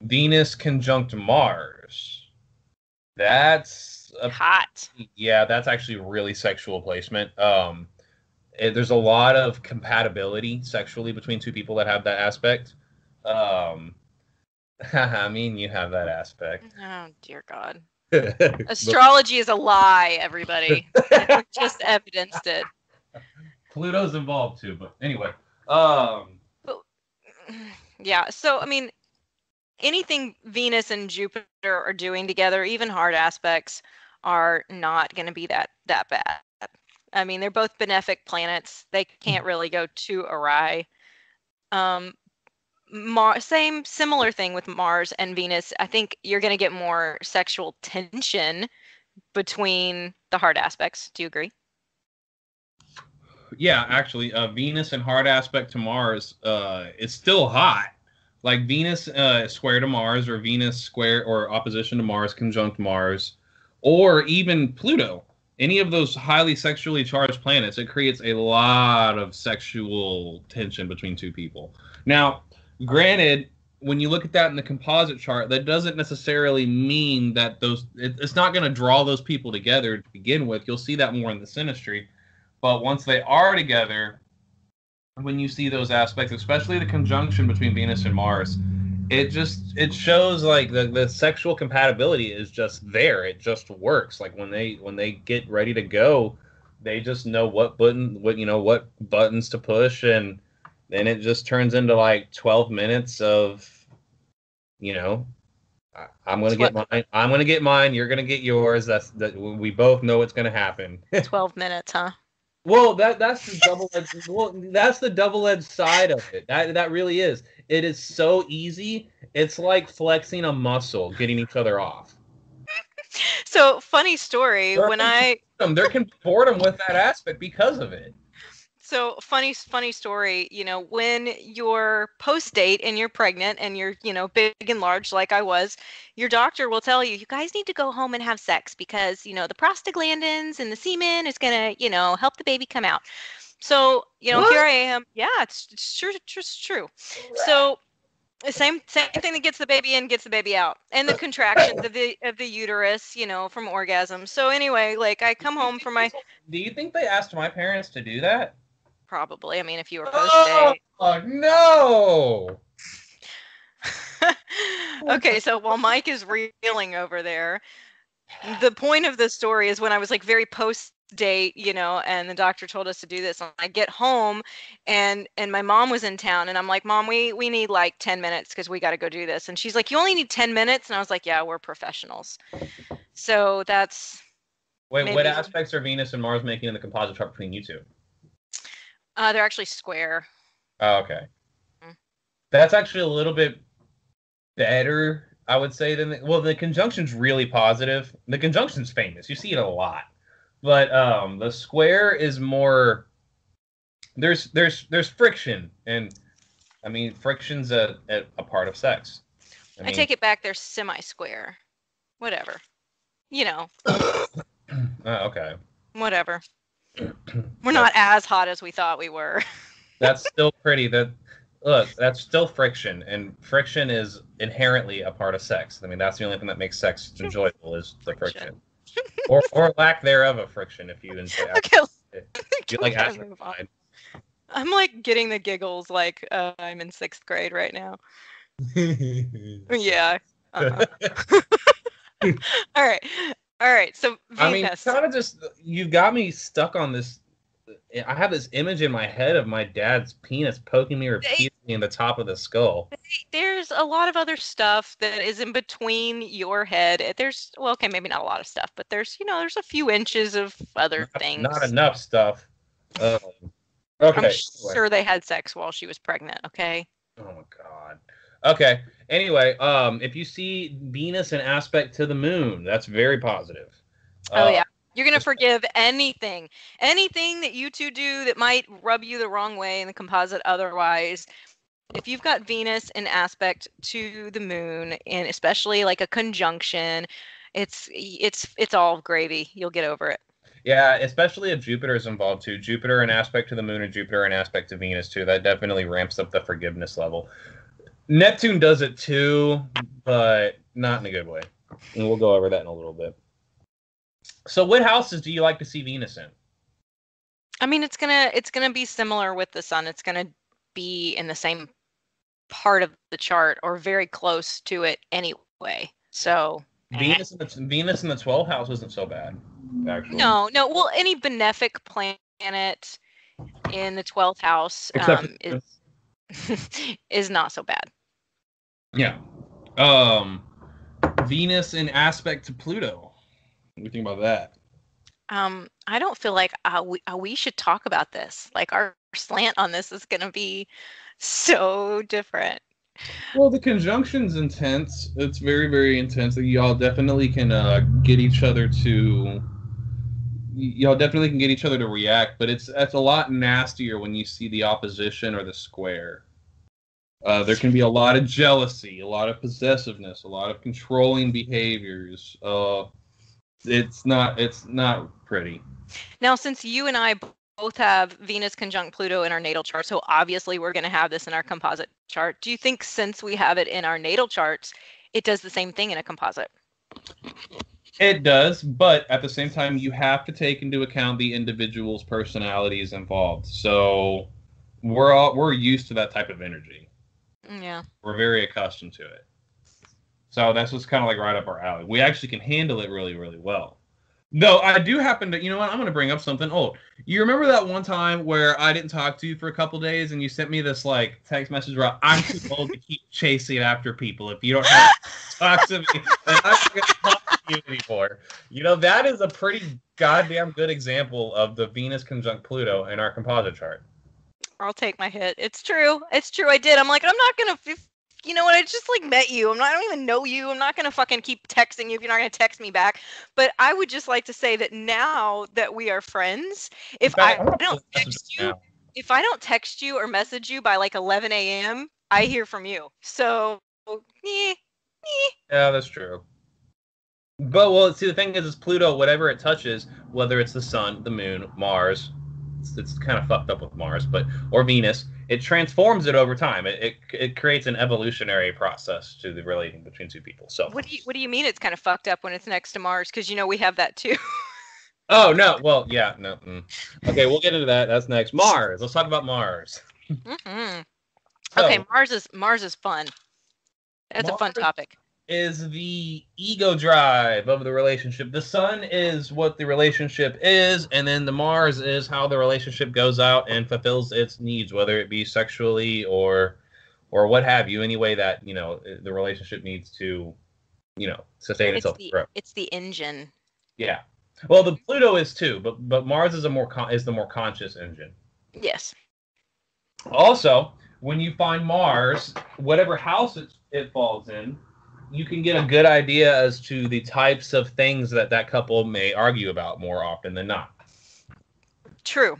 A: Venus conjunct Mars. That's
B: hot.
A: Yeah, that's actually really sexual placement. There's a lot of compatibility sexually between two people that have that aspect. I mean, you have that aspect.
B: Oh, dear God.
A: But
B: Astrology is a lie, everybody. We just evidenced it.
A: Pluto's involved too, but anyway.
B: Yeah, so I mean, anything Venus and Jupiter are doing together, even hard aspects, are not going to be that bad. I mean, they're both benefic planets. They can't really go too awry. Similar thing with Mars and Venus. I think you're going to get more sexual tension between the hard aspects. Do you agree?
A: Yeah, actually, Venus and hard aspect to Mars is still hot. Like Venus square to Mars, or Venus square or opposition to Mars, conjunct Mars, or even Pluto. Any of those highly sexually charged planets, it creates a lot of sexual tension between two people. Now, granted, when you look at that in the composite chart, that doesn't necessarily mean that it's not going to draw those people together to begin with. You'll see that more in the synastry. But once they are together, when you see those aspects, especially the conjunction between Venus and Mars, it shows like the sexual compatibility is just there. It just works. Like when they get ready to go, they just know what buttons to push, and then it just turns into like 12 minutes of, I'm gonna get mine. I'm gonna get mine. You're gonna get yours. That we both know it's gonna happen.
B: 12 minutes, huh?
A: Well, that's the double-edged. Well, that's the double-edged side of it. That really is. It is so easy. It's like flexing a muscle, getting each other off.
B: So, funny story.
A: There can be boredom with that aspect because of it.
B: So funny story, when you're post-date and you're pregnant and you're, big and large like I was, your doctor will tell you guys need to go home and have sex because, the prostaglandins and the semen is going to, help the baby come out. So,
A: What?
B: here I am. Yeah, it's true. So same thing that gets the baby in gets the baby out, and the contractions of the uterus, from orgasm. So anyway, like I come home from my.
A: Do you think they asked my parents to do that?
B: Probably. I mean, if you were post-date.
A: Oh no!
B: Okay, so while Mike is reeling over there, the point of the story is when I was like very post-date, and the doctor told us to do this. And I get home, and my mom was in town, and I'm like, Mom, we need like 10 minutes because we got to go do this. And she's like, you only need 10 minutes, and I was like, yeah, we're professionals. So that's.
A: Wait, what aspects are Venus and Mars making in the composite chart between you two?
B: They're actually square.
A: Oh, okay. That's actually a little bit better, I would say, than the conjunction's really positive. The conjunction's famous. You see it a lot. But the square is more there's friction, and I mean friction's a part of sex.
B: I take it back, they're semi-square. Whatever.
A: Okay.
B: Whatever. We're not as hot as we thought we were.
A: That's still pretty. That's still friction, and friction is inherently a part of sex. I mean, that's the only thing that makes sex enjoyable is the friction. or lack thereof of friction if you enjoy.
B: Okay,
A: You like
B: gotta move on.
A: astromine.
B: I'm like getting the giggles like I'm in 6th grade right now. Yeah. Uh-huh. All right. All right. So
A: I mean,
B: Venus.
A: kind of just you got me stuck on this. I have this image in my head of my dad's penis poking me repeatedly in the top of the skull.
B: There's a lot of other stuff that is in between your head. There's, well, okay, maybe not a lot of stuff, but there's, there's a few inches of other
A: Not
B: things.
A: enough stuff.
B: I'm
A: Okay.
B: sure they had sex while she was pregnant, okay?
A: Oh my god. Okay. Anyway, if you see Venus in aspect to the moon, that's very positive.
B: Oh,
A: Uh,
B: yeah. You're going to forgive anything that you two do that might rub you the wrong way in the composite otherwise. If you've got Venus in aspect to the moon, and especially like a conjunction, it's all gravy. You'll get over it.
A: yeah, especially if Jupiter is involved too. Jupiter in aspect to the moon and Jupiter in aspect to Venus too. That definitely ramps up the forgiveness level. Neptune does it too, but not in a good way. And we'll go over that in a little bit. So what houses do you like to see Venus in?
B: I mean, it's gonna be similar with the sun. It's gonna be in the same part of the chart or very close to it anyway. So
A: Venus in the 12th house isn't so bad, actually.
B: no. Well, any benefic planet in the 12th house
A: Except
B: is not so bad.
A: yeah. Venus in aspect to Pluto. What do you think about that?
B: I don't feel like we should talk about this. Like our slant on this is gonna be so different.
A: Well, the conjunction's intense. It's very, very intense. Y'all definitely can get each other to. Y'all definitely can get each other to react, but that's a lot nastier when you see the opposition or the square. There can be a lot of jealousy, a lot of possessiveness, a lot of controlling behaviors. It's not pretty.
B: Now, since you and I both have Venus conjunct Pluto in our natal chart, so obviously we're going to have this in our composite chart. Do you think since we have it in our natal charts, it does the same thing in a composite?
A: It does, but at the same time, you have to take into account the individual's personalities involved. So we're used to that type of energy.
B: Yeah.
A: We're very accustomed to it. So that's what's kind of like right up our alley. We actually can handle it really, really well. Though I do happen to, you know what? I'm going to bring up something old. You remember that one time where I didn't talk to you for a couple days and you sent me this like text message where I'm too old to keep chasing after people. If you don't have to talk to me, then I'm not going to talk to you anymore. You know, that is a pretty goddamn good example of the Venus conjunct Pluto in our composite chart.
B: I'll take my hit. It's true. It's true. I did. I'm like, I'm not going to, you know what? I just like met you. I don't even know you. I'm not going to fucking keep texting you if you're not going to text me back. But I would just like to say that now that we are friends, if I don't text you or message you by like 11 a.m., I hear from you. So, yeah,
A: that's true. But well, see, the thing is Pluto, whatever it touches, whether it's the sun, the moon, Mars, it's kind of fucked up with Mars, or Venus, it transforms it over time. It creates an evolutionary process to the relating between two people. So
B: what do you mean it's kind of fucked up when it's next to Mars? Because we have that too.
A: Oh no, well yeah, no. Okay, we'll get into that. That's next. Mars. Let's talk about Mars.
B: Mm-hmm. Okay, Mars is fun. That's a fun topic.
A: Is the ego drive of the relationship. The sun is what the relationship is, and then the Mars is how the relationship goes out and fulfills its needs, whether it be sexually or what have you, any way that, the relationship needs to, sustain itself.
B: It's the engine.
A: Yeah. Well, the Pluto is too, but Mars is the more conscious engine.
B: Yes.
A: Also, when you find Mars, whatever house it falls in, you can get a good idea as to the types of things that couple may argue about more often than not.
B: True.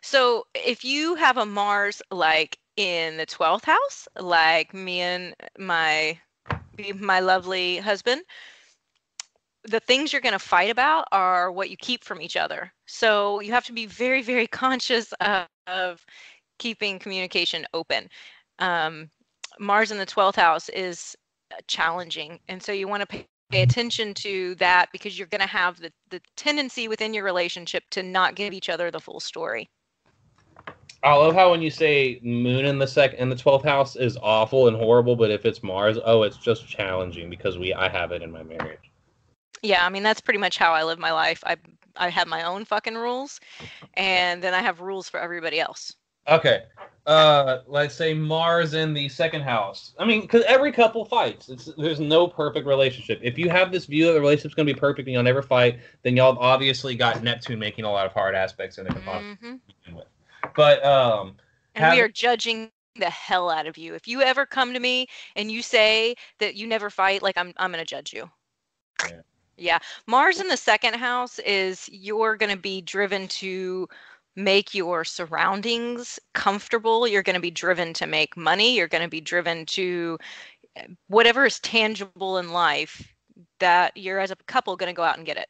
B: So if you have a Mars like in the 12th house, like me and my lovely husband, the things you're going to fight about are what you keep from each other. So you have to be very, very conscious of keeping communication open. Mars in the 12th house is challenging, and so you want to pay attention to that, because you're going to have the tendency within your relationship to not give each other the full story.
A: I love how when you say Moon in the 12th house is awful and horrible, but if it's Mars, it's just challenging because I have it in my marriage.
B: Yeah, I mean, that's pretty much how I live my life. I have my own fucking rules, and then I have rules for everybody else.
A: Okay. Let's say Mars in the 2nd house. I mean, because every couple fights. There's no perfect relationship. If you have this view that the relationship's going to be perfect and you'll never fight, then y'all obviously got Neptune making a lot of hard aspects in the composite to begin with. But
B: we are judging the hell out of you. If you ever come to me and you say that you never fight, like I'm going to judge you.
A: Yeah.
B: Yeah. Mars in the 2nd house is you're going to be driven to make your surroundings comfortable. You're going to be driven to make money. You're going to be driven to whatever is tangible in life, that you're as a couple going to go out and get it.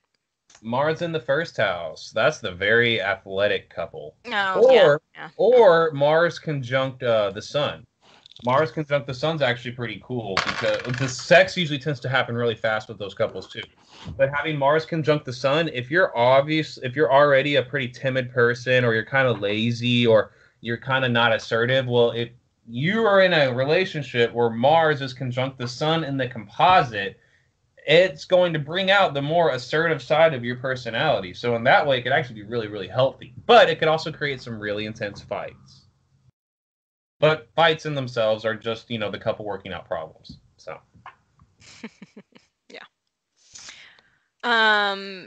A: Mars in the 1st house. That's the very athletic couple.
B: Oh,
A: Or Mars conjunct the Sun. Mars conjunct the Sun's actually pretty cool because the sex usually tends to happen really fast with those couples too. But having Mars conjunct the Sun, if you're already a pretty timid person, or you're kind of lazy, or you're kind of not assertive, well, if you are in a relationship where Mars is conjunct the Sun in the composite, it's going to bring out the more assertive side of your personality. So in that way, it could actually be really, really healthy. But it could also create some really intense fights. But fights in themselves are just, the couple working out problems. So.
B: Yeah.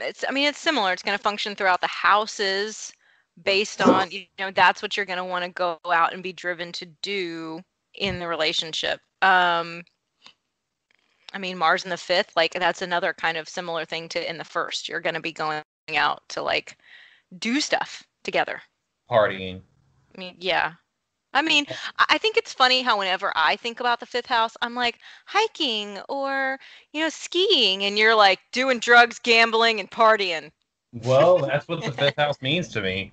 B: It's similar. It's going to function throughout the houses based on, that's what you're going to want to go out and be driven to do in the relationship. Mars in the 5th, like that's another kind of similar thing to in the 1st. You're going to be going out to like do stuff together.
A: Partying.
B: Yeah. I think it's funny how whenever I think about the 5th house, I'm like hiking or, skiing, and you're like doing drugs, gambling, and partying.
A: Well, that's what the 5th house means to me.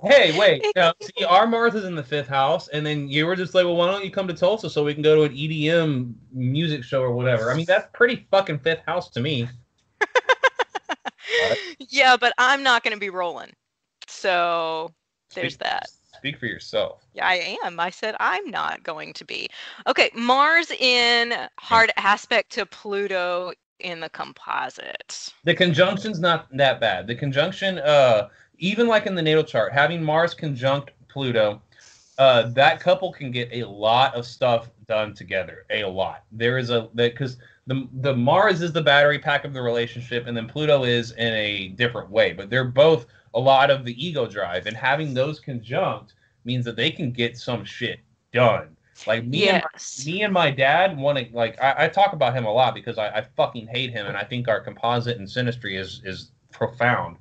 A: Hey, wait. Now, see, our Mars is in the 5th house, and then you were just like, well, why don't you come to Tulsa so we can go to an EDM music show or whatever? I mean, that's pretty fucking 5th house to me.
B: Yeah, but I'm not going to be rolling. So there's that.
A: Speak for yourself.
B: Yeah, I am. I said I'm not going to be. Okay, Mars in hard aspect to Pluto in the composite.
A: The conjunction's not that bad. The conjunction, even like in the natal chart, having Mars conjunct Pluto, that couple can get a lot of stuff done together. A lot. Because the Mars is the battery pack of the relationship, and then Pluto is in a different way. But they're both a lot of the ego drive, and having those conjunct means that they can get some shit done. Like me and my dad want to, like, I talk about him a lot because I fucking hate him, and I think our composite and synastry is profound.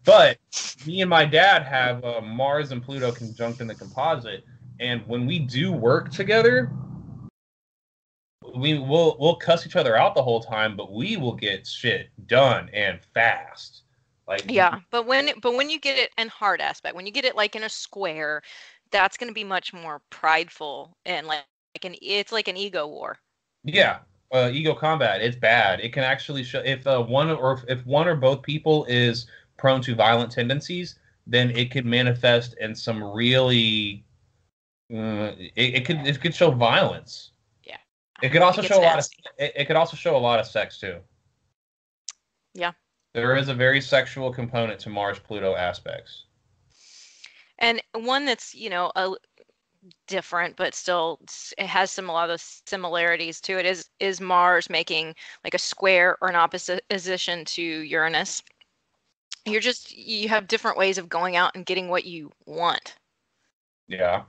A: But me and my dad have Mars and Pluto conjunct in the composite, and when we do work together, we'll cuss each other out the whole time, but we will get shit done and fast. Like,
B: yeah, but when you get it in hard aspect, when you get it like in a square, that's going to be much more prideful and it's like an ego war.
A: Yeah, ego combat. It's bad. It can actually show if one or both people is prone to violent tendencies, then it could manifest in some really. It could show violence.
B: Yeah.
A: It could also show it could also show a lot of sex too.
B: Yeah.
A: There is a very sexual component to Mars-Pluto aspects.
B: And one that's, different, but still it has a lot of similarities to it is Mars making like a square or an opposition to Uranus. You have different ways of going out and getting what you want.
A: Yeah.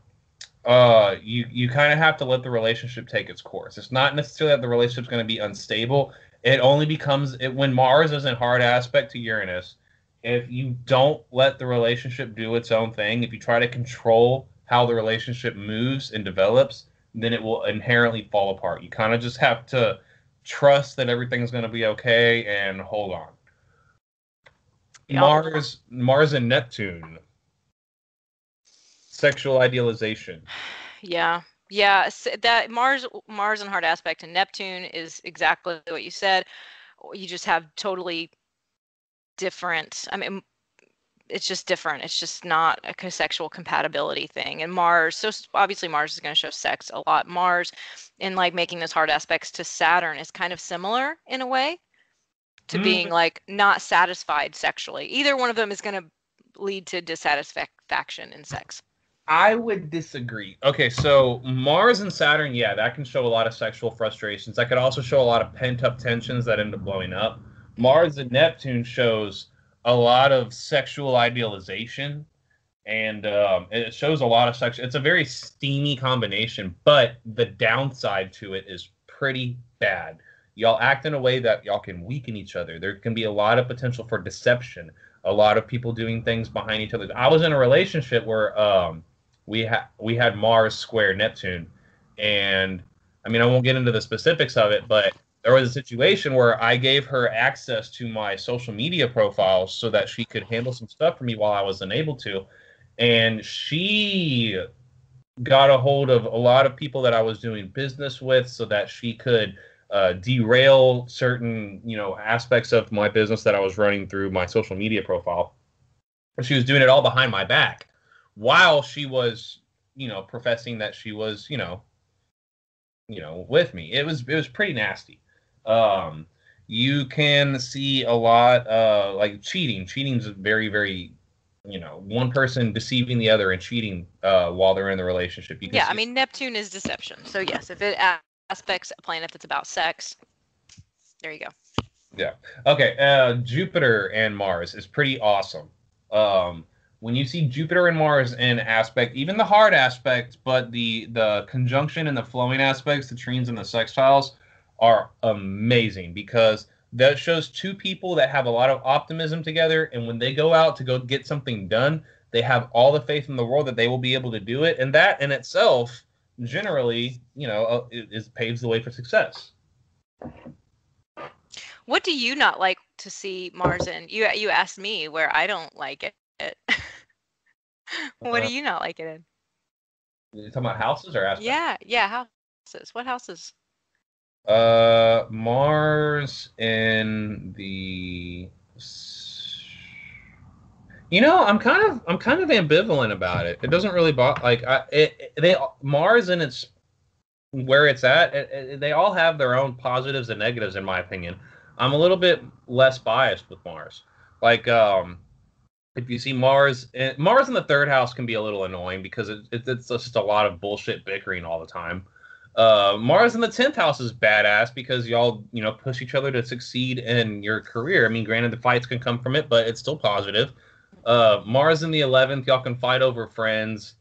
A: You kind of have to let the relationship take its course. It's not necessarily that the relationship's going to be unstable. It only becomes when Mars is in hard aspect to Uranus. If you don't let the relationship do its own thing, if you try to control how the relationship moves and develops, then it will inherently fall apart. You kind of just have to trust that everything's going to be okay and hold on. Yeah. Mars and Neptune. Sexual idealization.
B: Yeah. Yeah, that Mars and hard aspect to Neptune is exactly what you said. You just have totally different. I mean, it's just different. It's just not a sexual compatibility thing. And Mars, so obviously Mars is going to show sex a lot. Mars, in like making those hard aspects to Saturn, is kind of similar in a way to being like not satisfied sexually. Either one of them is going to lead to dissatisfaction in sex.
A: I would disagree. Okay, so Mars and Saturn, yeah, that can show a lot of sexual frustrations. That could also show a lot of pent-up tensions that end up blowing up. Mars and Neptune shows a lot of sexual idealization, and it shows a lot of sex. It's a very steamy combination, but the downside to it is pretty bad. Y'all act in a way that y'all can weaken each other. There can be a lot of potential for deception, a lot of people doing things behind each other. I was in a relationship where we had Mars square Neptune, and I mean I won't get into the specifics of it, but there was a situation where I gave her access to my social media profiles so that she could handle some stuff for me while I was unable to, and she got a hold of a lot of people that I was doing business with so that she could derail certain aspects of my business that I was running through my social media profile. And she was doing it all behind my back, while she was, professing that she was, with me. It was pretty nasty. You can see a lot like cheating. Cheating is very, very, one person deceiving the other and cheating while they're in the relationship. You can
B: I mean, Neptune is deception. So yes, if it aspects a planet that's about sex, there you go.
A: Yeah. Okay. Jupiter and Mars is pretty awesome. When you see Jupiter and Mars in aspect, even the hard aspect, but the conjunction and the flowing aspects, the trines and the sextiles, are amazing because that shows two people that have a lot of optimism together, and when they go out to go get something done, they have all the faith in the world that they will be able to do it, and that in itself, generally, it paves the way for success.
B: What do you not like to see Mars in? You asked me where I don't like it. What do you not like it in?
A: You're talking about houses or aspects?
B: Yeah, houses. What houses?
A: Mars in the. I'm kind of ambivalent about it. It doesn't really Mars and its where it's at. They all have their own positives and negatives, in my opinion. I'm a little bit less biased with Mars. Like, if you see Mars in the third house can be a little annoying because it's just a lot of bullshit bickering all the time. Mars in the 10th house is badass because y'all, push each other to succeed in your career. I mean, granted, the fights can come from it, but it's still positive. Mars in the 11th, y'all can fight over friends.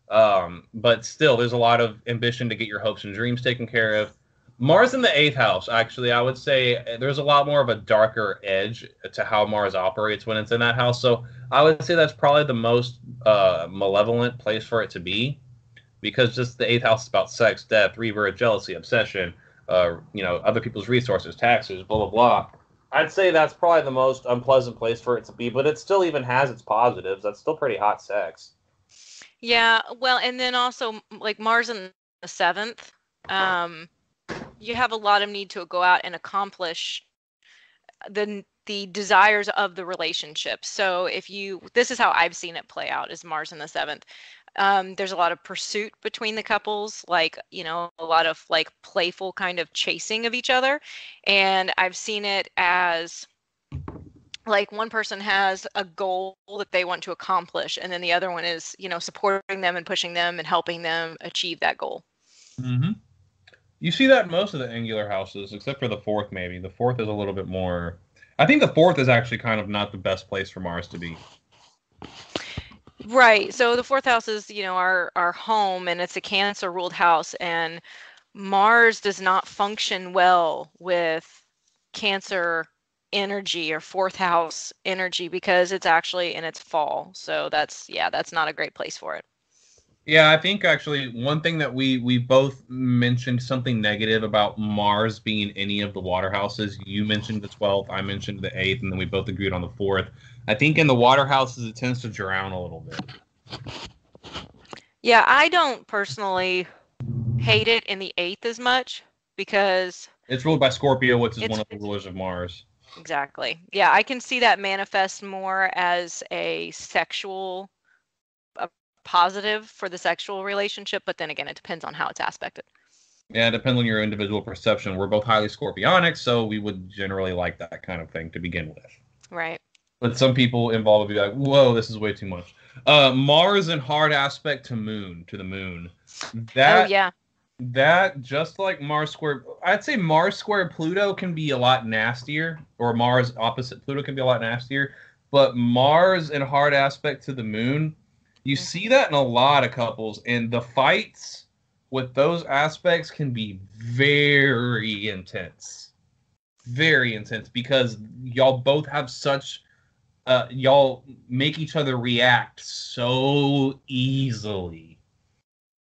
A: But still, there's a lot of ambition to get your hopes and dreams taken care of. Mars in the 8th house, actually, I would say there's a lot more of a darker edge to how Mars operates when it's in that house. So I would say that's probably the most malevolent place for it to be, because just the 8th house is about sex, death, rebirth, jealousy, obsession, other people's resources, taxes, blah, blah, blah. I'd say that's probably the most unpleasant place for it to be, but it still even has its positives. That's still pretty hot sex.
B: Yeah, well, and then also like Mars in the 7th, you have a lot of need to go out and accomplish the desires of the relationship. So this is how I've seen it play out, is Mars in the 7th. There's a lot of pursuit between the couples, like, a lot of like playful kind of chasing of each other. And I've seen it as like one person has a goal that they want to accomplish, and then the other one is, supporting them and pushing them and helping them achieve that goal.
A: Mm-hmm. You see that in most of the angular houses, except for the 4th, maybe. The 4th is a little bit more. I think the 4th is actually kind of not the best place for Mars to be.
B: Right. So the 4th house is, our home, and it's a Cancer ruled house, and Mars does not function well with Cancer energy or 4th house energy because it's actually in its fall. So that's not a great place for it.
A: Yeah, I think actually one thing that we both mentioned something negative about Mars being any of the water houses. You mentioned the 12th, I mentioned the 8th, and then we both agreed on the 4th. I think in the water houses it tends to drown a little bit.
B: Yeah, I don't personally hate it in the 8th as much because
A: It's ruled by Scorpio, which is
B: it's
A: one of the rulers of Mars.
B: exactly. Yeah, I can see that manifest more as a sexual a positive for the sexual relationship, but then again, it depends on how it's aspected.
A: Yeah, it depends on your individual perception. We're both highly scorpionic, so we would generally like that kind of thing to begin with.
B: Right.
A: But some people involved would be like, whoa, this is way too much. Mars in hard aspect to the moon.
B: Oh
A: That
B: yeah.
A: that just like Mars square, I'd say Mars square Pluto can be a lot nastier, or Mars opposite Pluto can be a lot nastier. But Mars in hard aspect to the moon, you see that in a lot of couples, and the fights with those aspects can be very intense. Very intense because y'all both have such y'all make each other react so easily.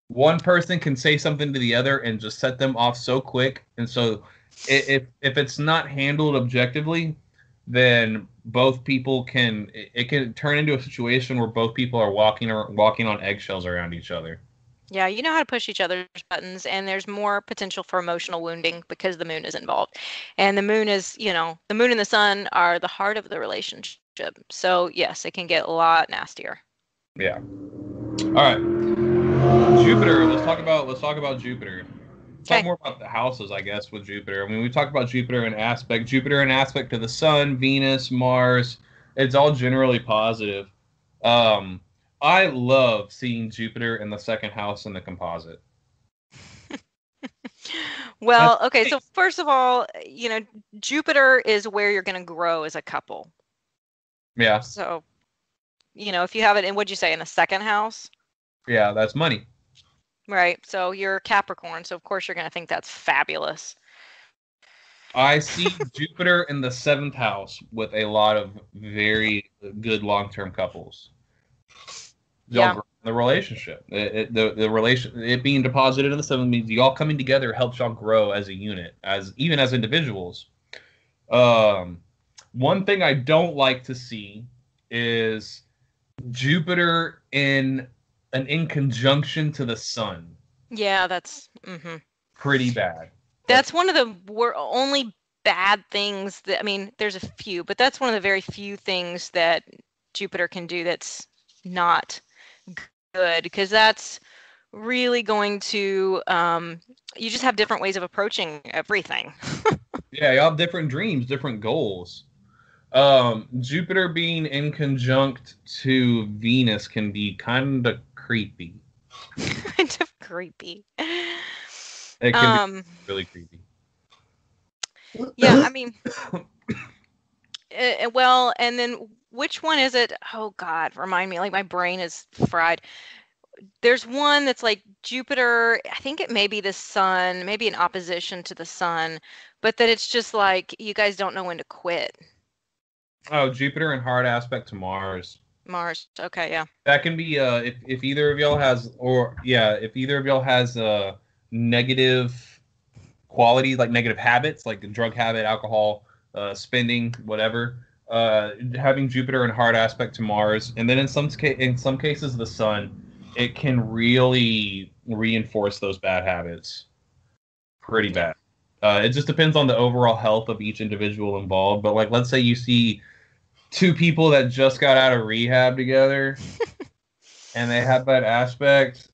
A: One person can say something to the other and just set them off so quick, and so if it's not handled objectively, then both people can it can turn into a situation where both people are walking on eggshells around each other.
B: Yeah, you know how to push each other's buttons, and there's more potential for emotional wounding because the moon is involved. And the moon is, the moon and the sun are the heart of the relationship. So, yes, it can get a lot nastier.
A: Yeah. All right. Jupiter. Let's talk about Jupiter. Talk more about the houses, I guess, with Jupiter. I mean, we talked about Jupiter in aspect to the sun, Venus, Mars. It's all generally positive. I love seeing Jupiter in the second house in the composite.
B: Well, okay, so first of all, Jupiter is where you're going to grow as a couple.
A: Yeah.
B: So, if you have it in, what'd you say, in the second house?
A: Yeah, that's money.
B: Right. So you're Capricorn, so of course you're going to think that's fabulous.
A: I see Jupiter in the 7th house with a lot of very good long-term couples.
B: Yeah.
A: The relationship, it being deposited in the 7th means y'all coming together helps y'all grow as a unit, even as individuals. One thing I don't like to see is Jupiter in conjunction to the sun.
B: Yeah, that's
A: pretty bad.
B: That's one of the only bad things that, I mean, there's a few, but that's one of the very few things that Jupiter can do that's not good, because that's really going to, you just have different ways of approaching everything.
A: Yeah, y'all have different dreams, different goals. Jupiter being in conjunct to Venus can be kind of creepy.
B: Kind of creepy.
A: It can be really creepy.
B: Yeah, I mean, well, and then which one is it? Oh God, remind me. Like, my brain is fried. There's one that's like Jupiter. I think it may be the sun, maybe in opposition to the sun, but that it's just like you guys don't know when to quit.
A: Oh, Jupiter in hard aspect to Mars.
B: Mars. Okay, yeah.
A: That can be if either of y'all has negative quality, like negative habits, like drug habit, alcohol, spending, whatever. Having Jupiter in hard aspect to Mars, and then in some cases the sun, it can really reinforce those bad habits. Pretty bad. It just depends on the overall health of each individual involved. But like, let's say you see two people that just got out of rehab together, and they have that aspect.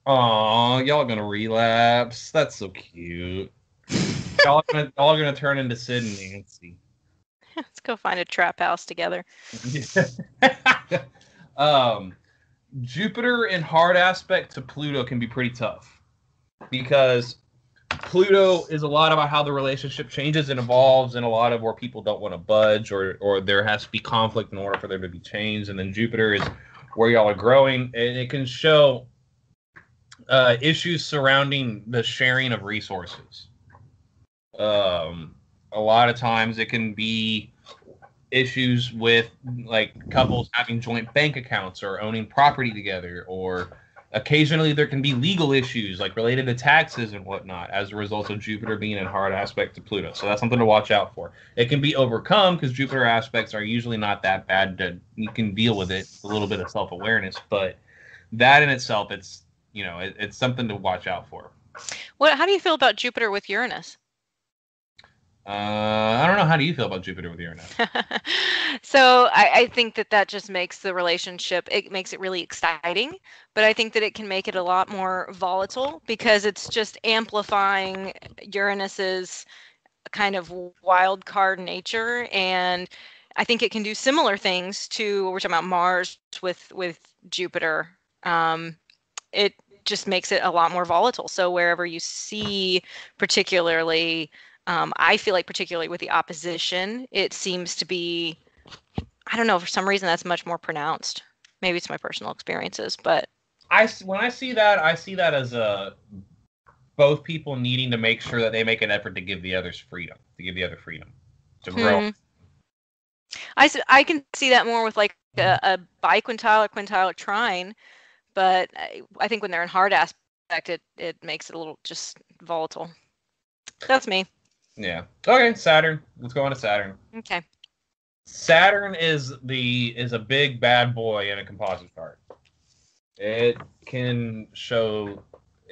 A: Aw, y'all are gonna relapse. That's so cute. y'all are gonna turn into Sid and Nancy.
B: Let's go find a trap house together.
A: Jupiter in hard aspect to Pluto can be pretty tough, because Pluto is a lot about how the relationship changes and evolves, and a lot of where people don't want to budge, or there has to be conflict in order for there to be change. And then Jupiter is where y'all are growing, and it can show issues surrounding the sharing of resources. A lot of times it can be issues with like couples having joint bank accounts or owning property together, or occasionally there can be legal issues like related to taxes and whatnot as a result of Jupiter being in hard aspect to Pluto. So that's something to watch out for. It can be overcome because Jupiter aspects are usually not that bad. You can deal with it, a little bit of self-awareness, but that in itself, it's something to watch out for.
B: How do you feel about Jupiter with Uranus?
A: I don't know. How do you feel about Jupiter with Uranus?
B: So I think that just makes the relationship, it makes it really exciting, but I think that it can make it a lot more volatile because it's just amplifying Uranus's kind of wild card nature. And I think it can do similar things to what we're talking about Mars with Jupiter. It just makes it a lot more volatile. So wherever you see, particularly, I feel like particularly with the opposition, it seems to be, I don't know, for some reason that's much more pronounced. Maybe it's my personal experiences, but
A: When I see that, I see that as both people needing to make sure that they make an effort to give the others freedom, to grow.
B: I can see that more with like a biquintile or quintile trine, but I think when they're in hard aspect, it makes it a little just volatile. That's me.
A: Yeah. Okay, Saturn. Let's go on to Saturn.
B: Okay.
A: Saturn is a big bad boy in a composite chart. It can show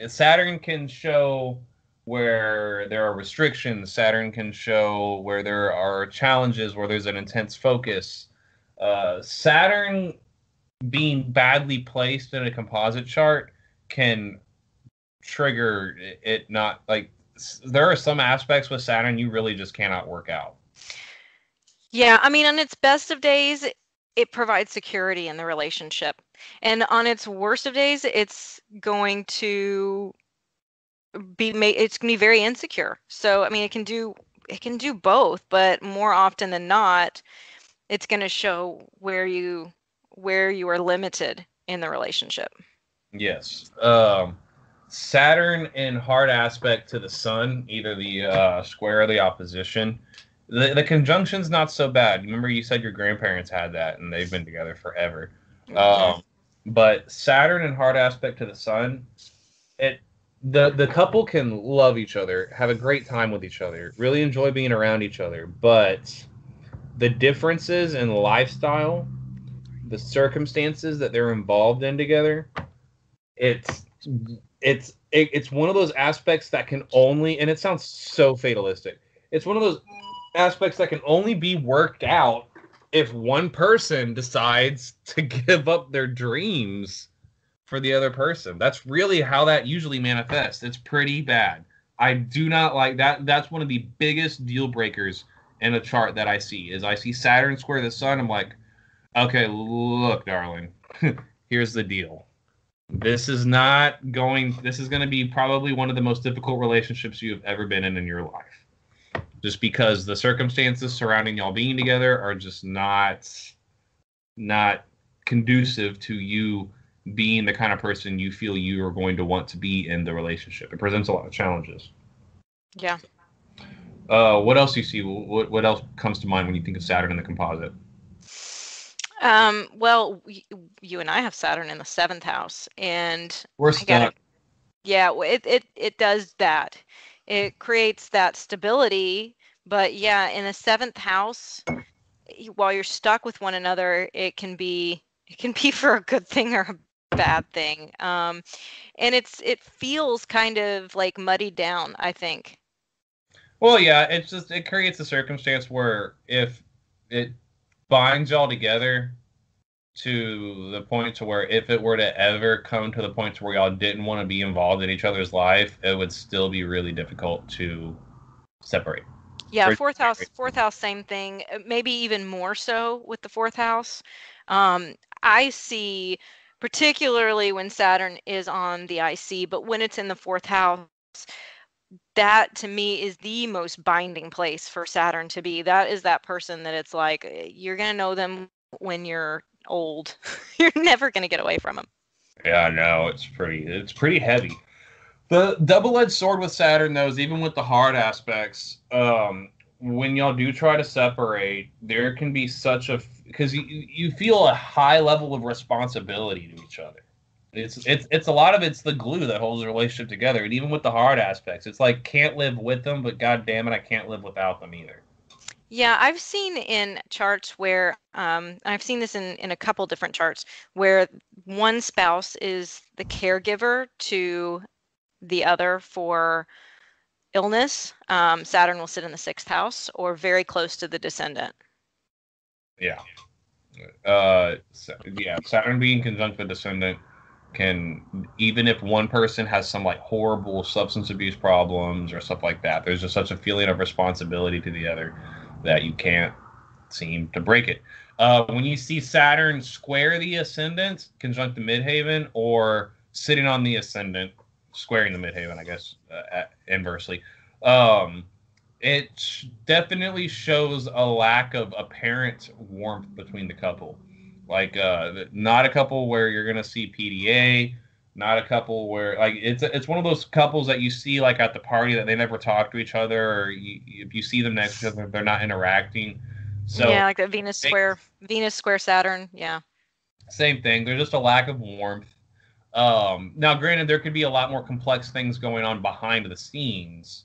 A: Saturn can show where there are restrictions. Saturn can show where there are challenges, where there's an intense focus. Saturn being badly placed in a composite chart can trigger it not like there are some aspects with Saturn you really just cannot work out.
B: Yeah, I mean, on its best of days, it provides security in the relationship. And on its worst of days, it's going to it's going to be very insecure. So, I mean, it can do both, but more often than not, it's going to show where you are limited in the relationship.
A: Yes. Saturn in hard aspect to the Sun, either the square or the opposition. The conjunction's not so bad. Remember, you said your grandparents had that, and they've been together forever.
B: Mm-hmm.
A: But Saturn in hard aspect to the Sun, the couple can love each other, have a great time with each other, really enjoy being around each other. But the differences in lifestyle, the circumstances that they're involved in together, it's it's one of those aspects that can only, and it sounds so fatalistic, it's one of those aspects that can only be worked out if one person decides to give up their dreams for the other person. That's really how that usually manifests. It's pretty bad. I do not like that. That's one of the biggest deal breakers in a chart that I see is I see Saturn square the Sun. I'm like, okay, look, darling, here's the deal. This is going to be probably one of the most difficult relationships you have ever been in your life. Just because the circumstances surrounding y'all being together are just not conducive to you being the kind of person you feel you are going to want to be in the relationship. It presents a lot of challenges.
B: Yeah.
A: What else do you see? What else comes to mind when you think of Saturn in the composite?
B: Well, you and I have Saturn in the 7th house, and
A: We're stuck.
B: Yeah, it does that. It creates that stability, but yeah, in the 7th house, while you're stuck with one another, it can be for a good thing or a bad thing. And it feels kind of like muddied down, I think.
A: Well, yeah, it creates a circumstance where if it binds y'all together to the point to where if it were to ever come to the point to where y'all didn't want to be involved in each other's life, it would still be really difficult to separate.
B: Yeah, fourth house, same thing. Maybe even more so with the 4th house. I see, particularly when Saturn is on the IC, but when it's in the 4th house, that to me is the most binding place for Saturn to be. That is that person that it's like you're gonna know them when you're old. You're never gonna get away from them.
A: Yeah, no, it's pretty heavy. The double-edged sword with Saturn, though, is even with the hard aspects, when y'all do try to separate, there can be because you feel a high level of responsibility to each other. It's a lot of it's the glue that holds the relationship together, and even with the hard aspects, it's like can't live with them, but god damn it, I can't live without them either.
B: Yeah, I've seen in charts where I've seen this in a couple different charts where one spouse is the caregiver to the other for illness, Saturn will sit in the 6th house or very close to the descendant.
A: Yeah. Saturn being conjunct with descendant can, even if one person has some like horrible substance abuse problems or stuff like that, there's just such a feeling of responsibility to the other that you can't seem to break it. When you see Saturn square the ascendant, conjunct the midheaven, or sitting on the ascendant, squaring the midheaven, I guess, inversely, it definitely shows a lack of apparent warmth between the couple. Like, not a couple where you're gonna see PDA, not a couple where like it's one of those couples that you see like at the party that they never talk to each other, or if you see them next to each other, they're not interacting. So
B: yeah, like the Venus square Saturn. Yeah.
A: Same thing. There's just a lack of warmth. Now, granted, there could be a lot more complex things going on behind the scenes,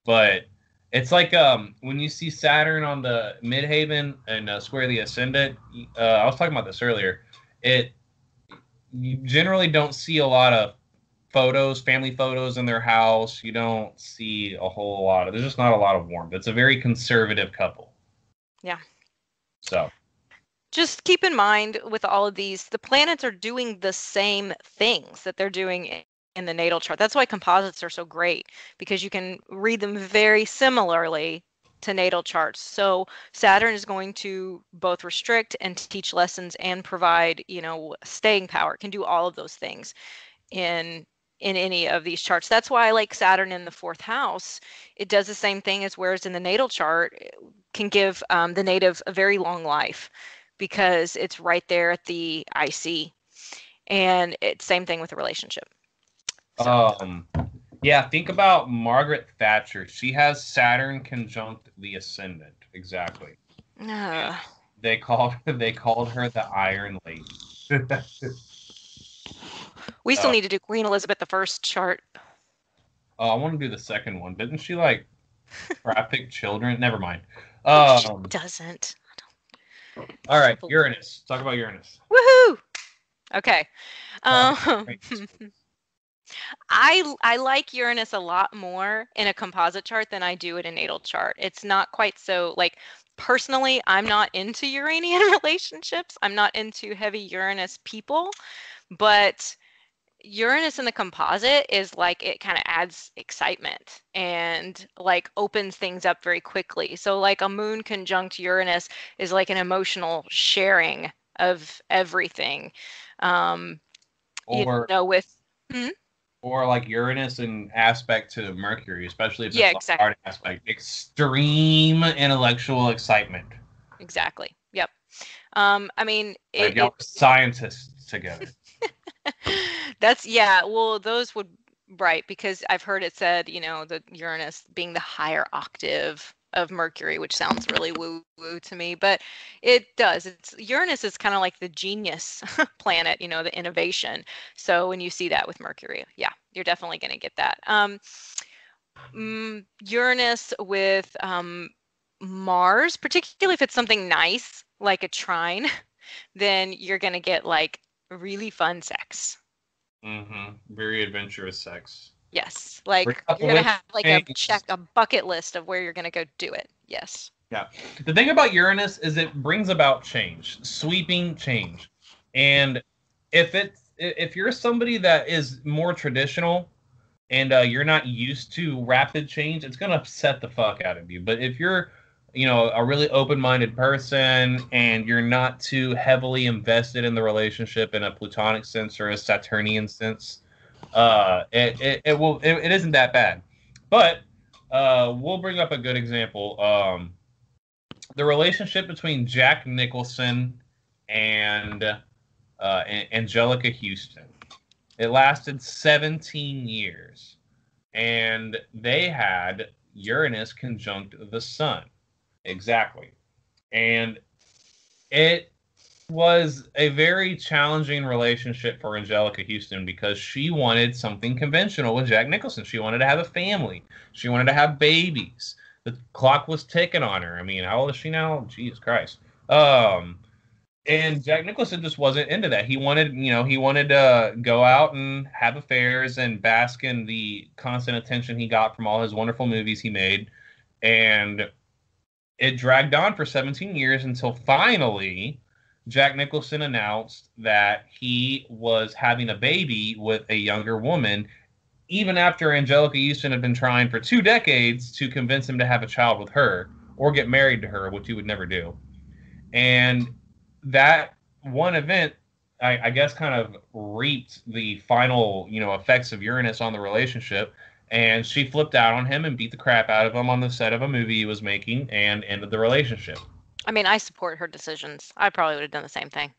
A: but it's like when you see Saturn on the midheaven and square the ascendant. I was talking about this earlier. You generally don't see a lot of photos, family photos in their house. You don't see a whole lot of. There's just not a lot of warmth. It's a very conservative couple.
B: Yeah.
A: So.
B: Just keep in mind with all of these, the planets are doing the same things that they're doing in the natal chart. That's why composites are so great, because you can read them very similarly to natal charts. So Saturn is going to both restrict and teach lessons and provide, staying power. It can do all of those things in any of these charts. That's why I like Saturn in the 4th house. It does the same thing as whereas in the natal chart, it can give the native a very long life, because it's right there at the IC, and it's same thing with the relationship.
A: So. Yeah, think about Margaret Thatcher. She has Saturn conjunct the ascendant. Exactly. They called her the Iron Lady.
B: We still need to do Queen Elizabeth I chart.
A: I want to do the second one. Didn't she like traffic children? Never mind.
B: She doesn't.
A: All right, Uranus. Talk about Uranus.
B: Woohoo! Okay. I like Uranus a lot more in a composite chart than I do in a natal chart. It's not quite so, like, personally, I'm not into Uranian relationships. I'm not into heavy Uranus people, but Uranus in the composite is like, it kind of adds excitement and like opens things up very quickly. So like a moon conjunct Uranus is like an emotional sharing of everything.
A: Or like Uranus in aspect to Mercury, especially if it's
B: exactly.
A: hard aspect, extreme intellectual excitement.
B: Exactly. Yep. I mean,
A: y'all are scientists together.
B: That's, yeah. Well, those would, right, because I've heard it said, the Uranus being the higher octave of Mercury, which sounds really woo-woo to me, but it does. Uranus is kind of like the genius planet, the innovation. So when you see that with Mercury, yeah, you're definitely going to get that. Uranus with Mars, particularly if it's something nice like a trine, then you're going to get like really fun sex.
A: Very adventurous sex.
B: Yes, like you're gonna have like a bucket list of where you're gonna go do it. Yes.
A: Yeah. The thing about Uranus is it brings about change, sweeping change, and if you're somebody that is more traditional and you're not used to rapid change, it's gonna upset the fuck out of you. But if you're a really open-minded person and you're not too heavily invested in the relationship in a Plutonic sense or a Saturnian sense, it isn't that bad. But we'll bring up a good example. The relationship between Jack Nicholson and Angelica Houston. It lasted 17 years, and they had Uranus conjunct the Sun. Exactly. And it was a very challenging relationship for Angelica Houston because she wanted something conventional with Jack Nicholson. She wanted to have a family. She wanted to have babies. The clock was ticking on her. I mean, how old is she now? Jesus Christ. And Jack Nicholson just wasn't into that. He wanted to go out and have affairs and bask in the constant attention he got from all his wonderful movies he made. And it dragged on for 17 years until finally Jack Nicholson announced that he was having a baby with a younger woman, even after Angelica Houston had been trying for 2 decades to convince him to have a child with her or get married to her, which he would never do. And that one event, I guess, kind of reaped the final, effects of Uranus on the relationship. And she flipped out on him and beat the crap out of him on the set of a movie he was making and ended the relationship.
B: I mean, I support her decisions. I probably would have done the same thing.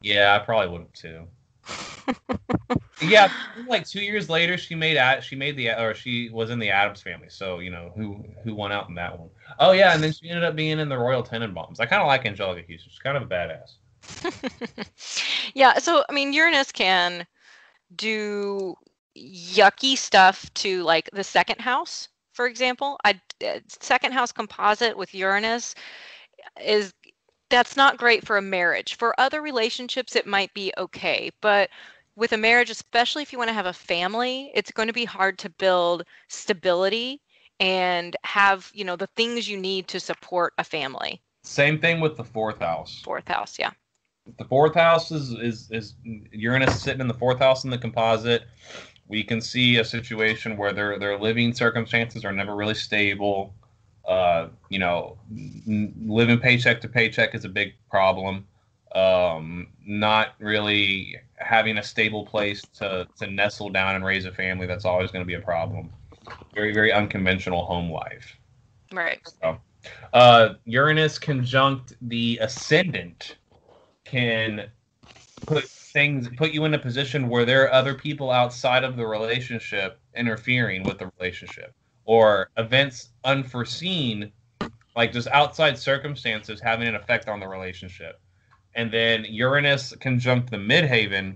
A: Yeah, I probably would have too. Yeah, like 2 years later, she was in the Addams Family. So who won out in that one? Oh yeah, and then she ended up being in the Royal Tenenbaums. I kind of like Angelica Houston. She's kind of a badass.
B: Yeah, so I mean, Uranus can do yucky stuff to like the second house, for example. Second house composite with Uranus that's not great for a marriage. For other relationships, it might be okay, but with a marriage, especially if you want to have a family, it's going to be hard to build stability and have, the things you need to support a family.
A: Same thing with the fourth house.
B: Fourth house, yeah.
A: The fourth house is Uranus sitting in the fourth house in the composite. We can see a situation where their living circumstances are never really stable. Living paycheck to paycheck is a big problem. Not really having a stable place to nestle down and raise a family, that's always going to be a problem. Very, very unconventional home life.
B: Right.
A: So, Uranus conjunct the ascendant can put you in a position where there are other people outside of the relationship interfering with the relationship, or events unforeseen, like just outside circumstances having an effect on the relationship. And then Uranus conjunct the midheaven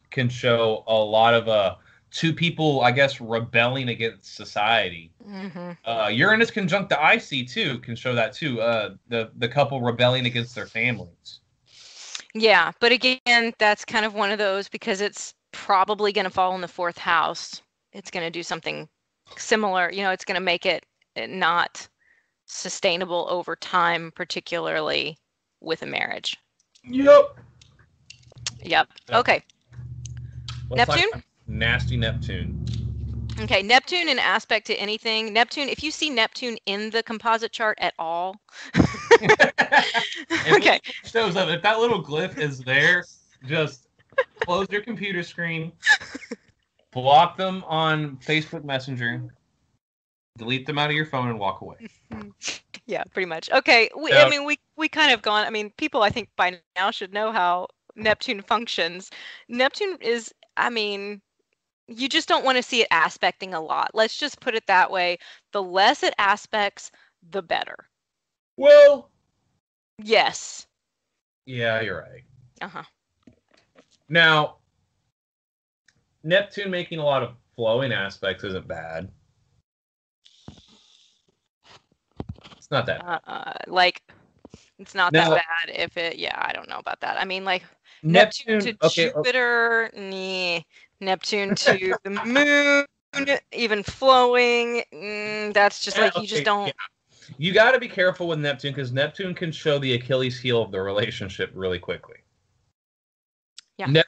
A: can show a lot of two people, I guess, rebelling against society.
B: Mm-hmm.
A: Uranus conjunct the IC too can show that too. The couple rebelling against their families.
B: Yeah, but again, that's kind of one of those, because it's probably going to fall in the fourth house. It's going to do something similar. It's going to make it not sustainable over time, particularly with a marriage.
A: Yep.
B: Okay.
A: What's
B: Neptune?
A: like nasty Neptune.
B: Okay, Neptune in aspect to anything. Neptune, if you see Neptune in the composite chart at all.
A: Okay. Shows up. If that little glyph is there, just close your computer screen, block them on Facebook Messenger, delete them out of your phone, and walk away.
B: Yeah, pretty much. Okay, we kind of gone. I mean, people I think by now should know how Neptune functions. Neptune is, you just don't want to see it aspecting a lot. Let's just put it that way. The less it aspects, the better.
A: Well,
B: yes.
A: Yeah, you're right.
B: Uh-huh.
A: Now, Neptune making a lot of flowing aspects isn't bad. It's not that bad.
B: It's not that bad if it, I don't know about that. I mean, like, Neptune to Jupiter, Neptune to the moon, even flowing, that's just you just don't. Yeah.
A: You got to be careful with Neptune, because Neptune can show the Achilles heel of the relationship really quickly.
B: Yeah.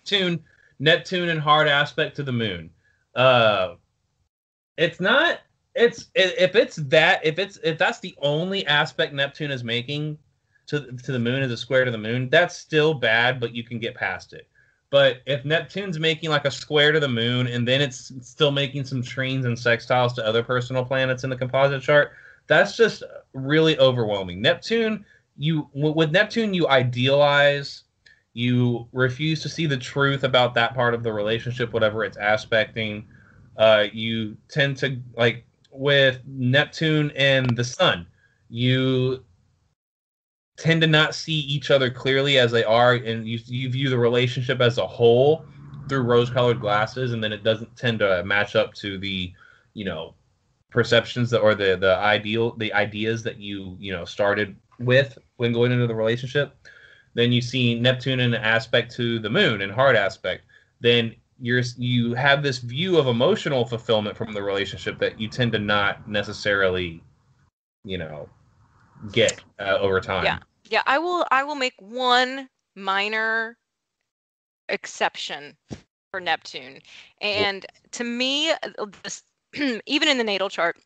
A: Neptune in hard aspect to the moon. It's not. If that's the only aspect Neptune is making to the moon, is a square to the moon, that's still bad, but you can get past it. But if Neptune's making like a square to the moon, and then it's still making some trines and sextiles to other personal planets in the composite chart, that's just really overwhelming. With Neptune, you idealize, you refuse to see the truth about that part of the relationship, whatever it's aspecting. You tend to, like, with Neptune and the sun, you tend to not see each other clearly as they are, and you view the relationship as a whole through rose-colored glasses, and then it doesn't tend to match up to the, perceptions or the ideas that you started with when going into the relationship. then you see Neptune in an aspect to the moon in hard aspect, then you have this view of emotional fulfillment from the relationship that you tend to not necessarily, get over time.
B: Yeah. I will make one minor exception for Neptune. And to me, this, even in the natal chart,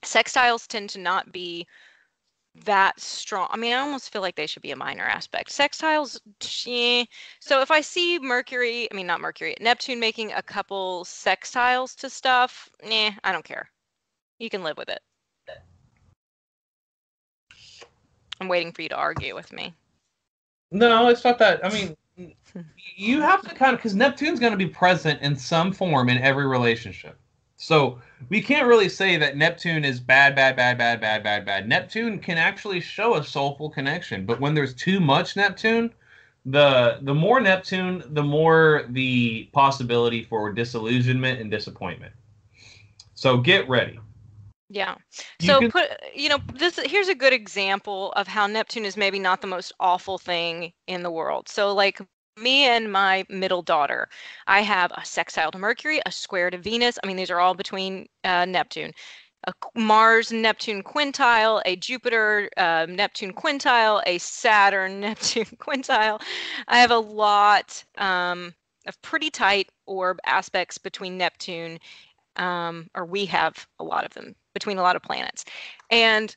B: sextiles tend to not be that strong. I mean, I almost feel like they should be a minor aspect. Sextiles, so if I see Neptune making a couple sextiles to stuff, I don't care. You can live with it. I'm waiting for you to argue with me.
A: No, it's not that. I mean, you have to kind of, because Neptune's going to be present in some form in every relationship. So we can't really say that Neptune is bad. Neptune can actually show a soulful connection, but when there's too much Neptune, the more Neptune, the more the possibility for disillusionment and disappointment. So get ready.
B: Yeah. So here's a good example of how Neptune is maybe not the most awful thing in the world. So like me and my middle daughter, I have a sextile to Mercury, a square to Venus. I mean, these are all between Neptune, a Mars Neptune quintile, a Jupiter Neptune quintile, a Saturn Neptune quintile. I have a lot of pretty tight orb aspects between Neptune, or we have a lot of them between a lot of planets. And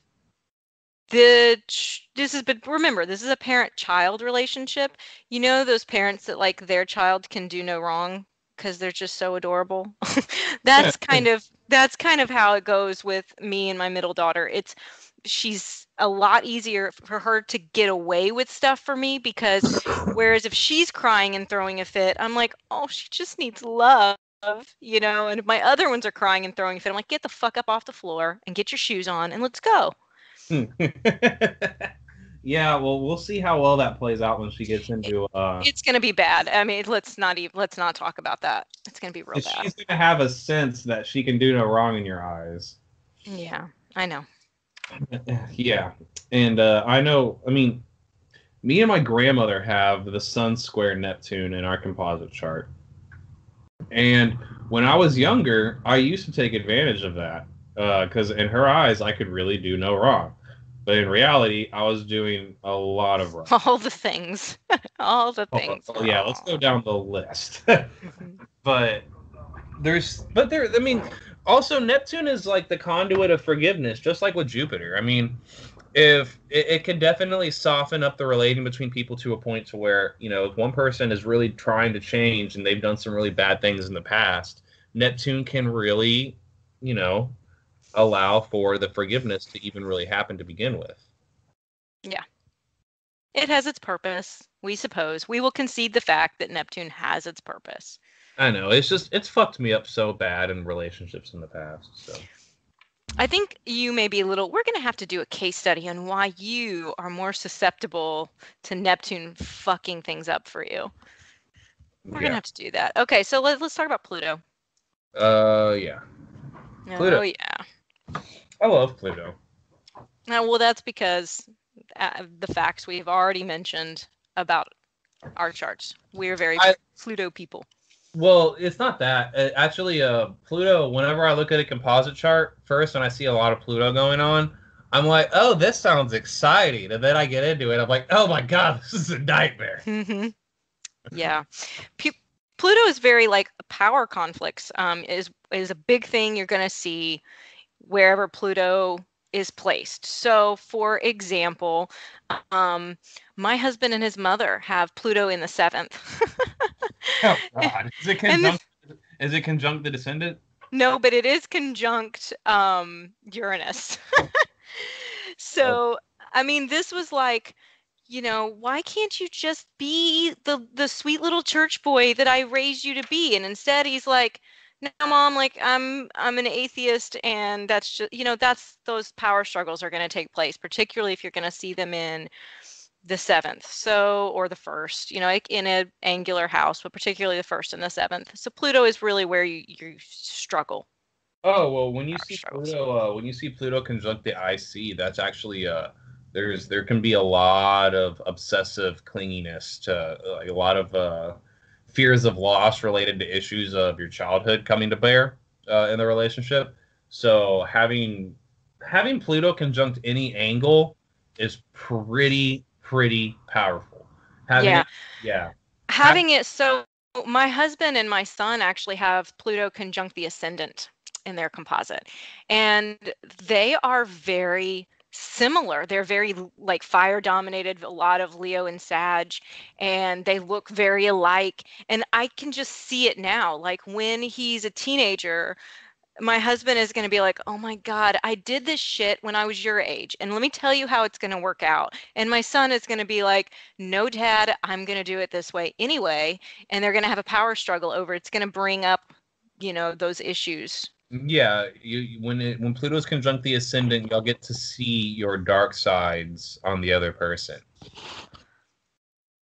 B: remember, this is a parent-child relationship. You know, those parents that like their child can do no wrong because they're just so adorable. That's kind of how it goes with me and my middle daughter. She's a lot easier for her to get away with stuff for me, because whereas if she's crying and throwing a fit, I'm like, oh, she just needs love. And if my other ones are crying and throwing a fit, I'm like, get the fuck up off the floor and get your shoes on and let's go.
A: Yeah, well, we'll see how well that plays out when she gets into
B: it's gonna be bad. I mean, let's not talk about that. It's gonna be real bad.
A: She's gonna have a sense that she can do no wrong in your eyes.
B: Yeah, I know.
A: Yeah, and I know, I mean, me and my grandmother have the Sun square Neptune in our composite chart. And when I was younger, I used to take advantage of that because in her eyes, I could really do no wrong. But in reality, I was doing a lot of wrong.
B: All the things. All the things.
A: Yeah, let's go down the list. But I mean, also Neptune is like the conduit of forgiveness, just like with Jupiter. I mean, if it can definitely soften up the relating between people to a point to where, if one person is really trying to change and they've done some really bad things in the past, Neptune can really, allow for the forgiveness to even really happen to begin with.
B: Yeah. It has its purpose, we suppose. We will concede the fact that Neptune has its purpose.
A: I know. It's fucked me up so bad in relationships in the past, so.
B: I think you may be we're going to have to do a case study on why you are more susceptible to Neptune fucking things up for you. We're going to have to do that. Okay, so let's talk about Pluto.
A: Yeah. Pluto.
B: Oh, yeah.
A: I love Pluto.
B: Well, that's because the facts we've already mentioned about our charts. We're very Pluto people.
A: Well, it's not that. Actually, Pluto, whenever I look at a composite chart, first, when I see a lot of Pluto going on, I'm like, oh, this sounds exciting. And then I get into it. I'm like, oh, my God, this is a nightmare.
B: Mm-hmm. Yeah. Pluto is very like power conflicts is a big thing you're going to see wherever Pluto is placed. So, for example, my husband and his mother have Pluto in the 7th.
A: Oh God! Is it conjunct the descendant?
B: No, but it is conjunct Uranus. So, I mean, this was like, why can't you just be the sweet little church boy that I raised you to be? And instead, he's like, no, Mom, like I'm an atheist, and that's just those power struggles are going to take place, particularly if you're going to see them in the 7th, or the 1st, like in an angular house, but particularly the 1st and the 7th. So Pluto is really where you struggle.
A: Oh well, when you see Pluto conjunct the IC, that's actually there can be a lot of obsessive clinginess to like a lot of fears of loss related to issues of your childhood coming to bear in the relationship. So having Pluto conjunct any angle is pretty powerful. Having
B: Yeah.
A: it, yeah.
B: Having it so my husband and my son actually have Pluto conjunct the ascendant in their composite. And they are very similar. They're very like fire dominated, a lot of Leo and Sag, and they look very alike. And I can just see it now. Like when he's a teenager, my husband is going to be like, oh my God, I did this shit when I was your age. And let me tell you how it's going to work out. And my son is going to be like, no, Dad, I'm going to do it this way anyway. And they're going to have a power struggle over it. It's going to bring up, those issues.
A: Yeah, when Pluto's conjunct the ascendant, you'll get to see your dark sides on the other person.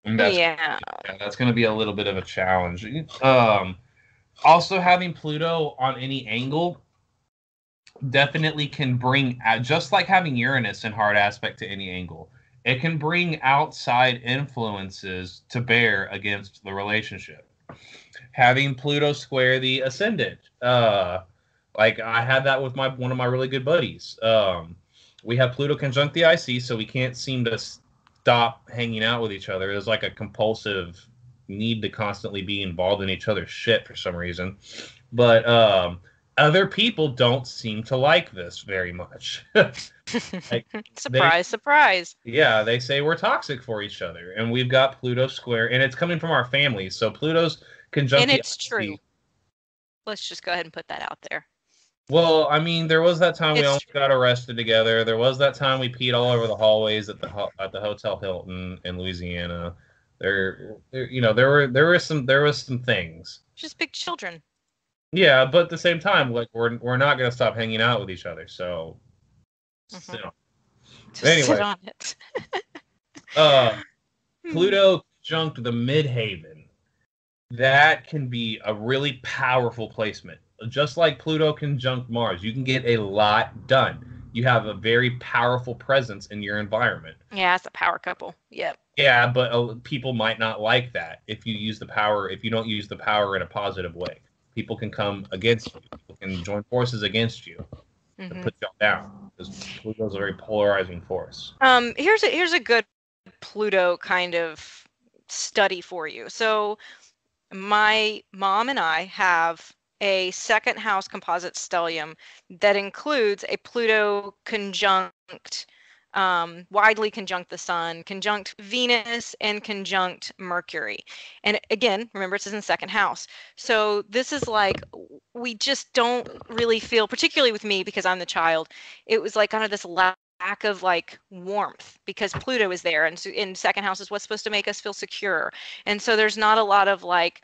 A: And
B: Yeah.
A: that's going to be a little bit of a challenge. Also, having Pluto on any angle definitely can bring, just like having Uranus in hard aspect to any angle, it can bring outside influences to bear against the relationship. Having Pluto square the ascendant, like I had that with one of my really good buddies. We have Pluto conjunct the IC, so we can't seem to stop hanging out with each other. There's like a compulsive need to constantly be involved in each other's shit for some reason. But other people don't seem to like this very much.
B: Surprise.
A: Yeah, they say we're toxic for each other, and we've got Pluto square, and it's coming from our families. So Pluto's conjunct.
B: And it's true. Let's just go ahead and put that out there.
A: Well, I mean, there was that time we almost got arrested together. There was that time we peed all over the hallways at the Hotel Hilton in Louisiana. There was some things.
B: Just big children.
A: Yeah, but at the same time, like we're not gonna stop hanging out with each other. So,
B: Anyway, sit on it.
A: Pluto conjunct the midhaven. That can be a really powerful placement. Just like Pluto conjunct Mars, you can get a lot done. You have a very powerful presence in your environment.
B: Yeah, it's a power couple. Yep.
A: Yeah, but people might not like that if you don't use the power in a positive way. People can come against you. People can join forces against you and put you down. Because Pluto's a very polarizing force.
B: Here's a good Pluto kind of study for you. So my mom and I have a second house composite stellium that includes a Pluto conjunct, widely conjunct the sun, conjunct Venus, and conjunct Mercury. And again, remember, this is in second house. So this is like, we just don't really feel, particularly with me because I'm the child, it was like kind of this lack of like warmth because Pluto is there. And so in second house is what's supposed to make us feel secure. And so there's not a lot of like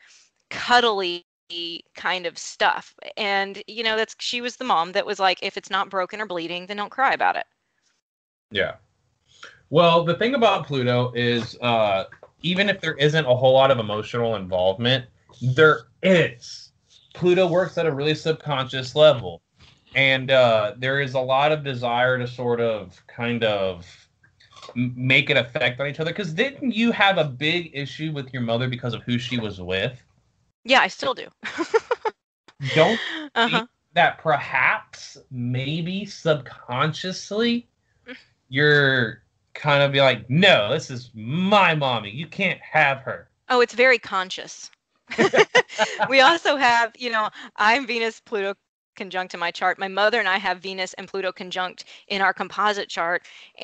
B: cuddly kind of stuff. And she was the mom that was like, if it's not broken or bleeding, then don't cry about it.
A: Yeah. Well, the thing about Pluto is even if there isn't a whole lot of emotional involvement, there is. Pluto works at a really subconscious level. And there is a lot of desire to sort of kind of make an effect on each other. Because didn't you have a big issue with your mother because of who she was with?
B: Yeah, I still do.
A: Don't think that perhaps maybe subconsciously you're kind of be like, no, this is my mommy. You can't have her.
B: Oh, it's very conscious. We also have, I'm Venus, Pluto conjunct in my chart. My mother and I have Venus and Pluto conjunct in our composite chart.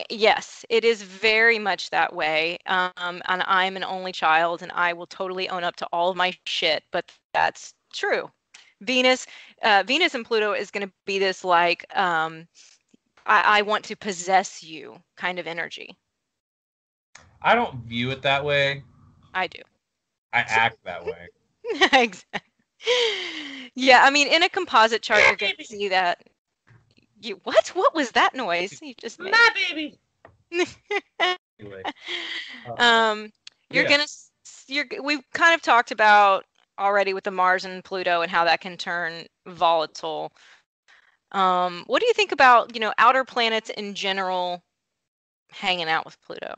B: Yes, it is very much that way. And I'm an only child, and I will totally own up to all of my shit, but that's true. Venus and Pluto is going to be this like, I want to possess you kind of energy.
A: I don't view it that way.
B: I do.
A: I act that way.
B: Exactly. Yeah, I mean, in a composite chart, you're going to see that. What was that noise you just made?
A: My baby. Anyway,
B: we've kind of talked about already with the Mars and Pluto and how that can turn volatile. What do you think about, outer planets in general hanging out with Pluto?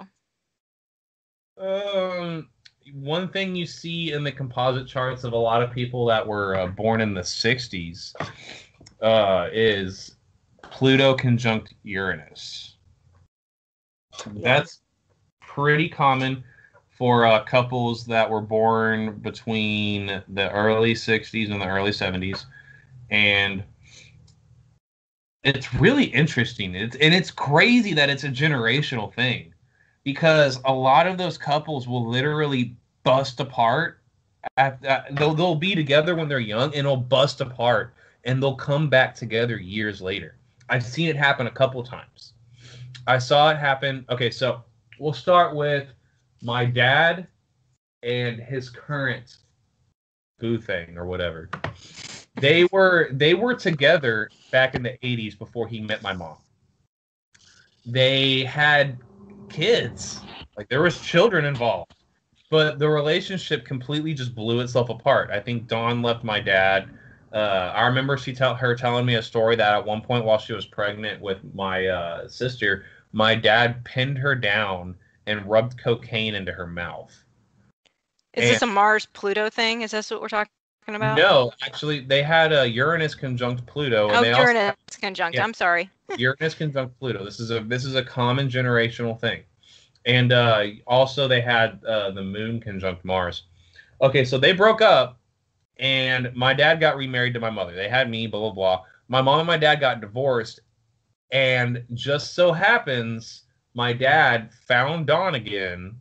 A: One thing you see in the composite charts of a lot of people that were born in the 60s is Pluto conjunct Uranus.
B: Yeah.
A: That's pretty common for couples that were born between the early 60s and the early 70s. And it's really interesting. It's crazy that it's a generational thing, because a lot of those couples will literally bust apart. They'll be together when they're young, and they'll bust apart, and they'll come back together years later. I've seen it happen a couple times. I saw it happen. Okay, so we'll start with my dad and his current boo thing or whatever. They were together back in the 80s before he met my mom. They had kids. Like, there was children involved. But the relationship completely just blew itself apart. I think Dawn left my dad. I remember her telling me a story that at one point while she was pregnant with my sister, my dad pinned her down and rubbed cocaine into her mouth.
B: Is this a Mars-Pluto thing? Is this what we're talking about?
A: No, actually, they had a Uranus conjunct Pluto. And
B: Uranus conjunct. Yeah, I'm sorry.
A: Uranus conjunct Pluto. This is a common generational thing. And also they had the moon conjunct Mars. Okay, so they broke up, and my dad got remarried to my mother. They had me, blah, blah, blah. My mom and my dad got divorced, and just so happens my dad found Dawn again,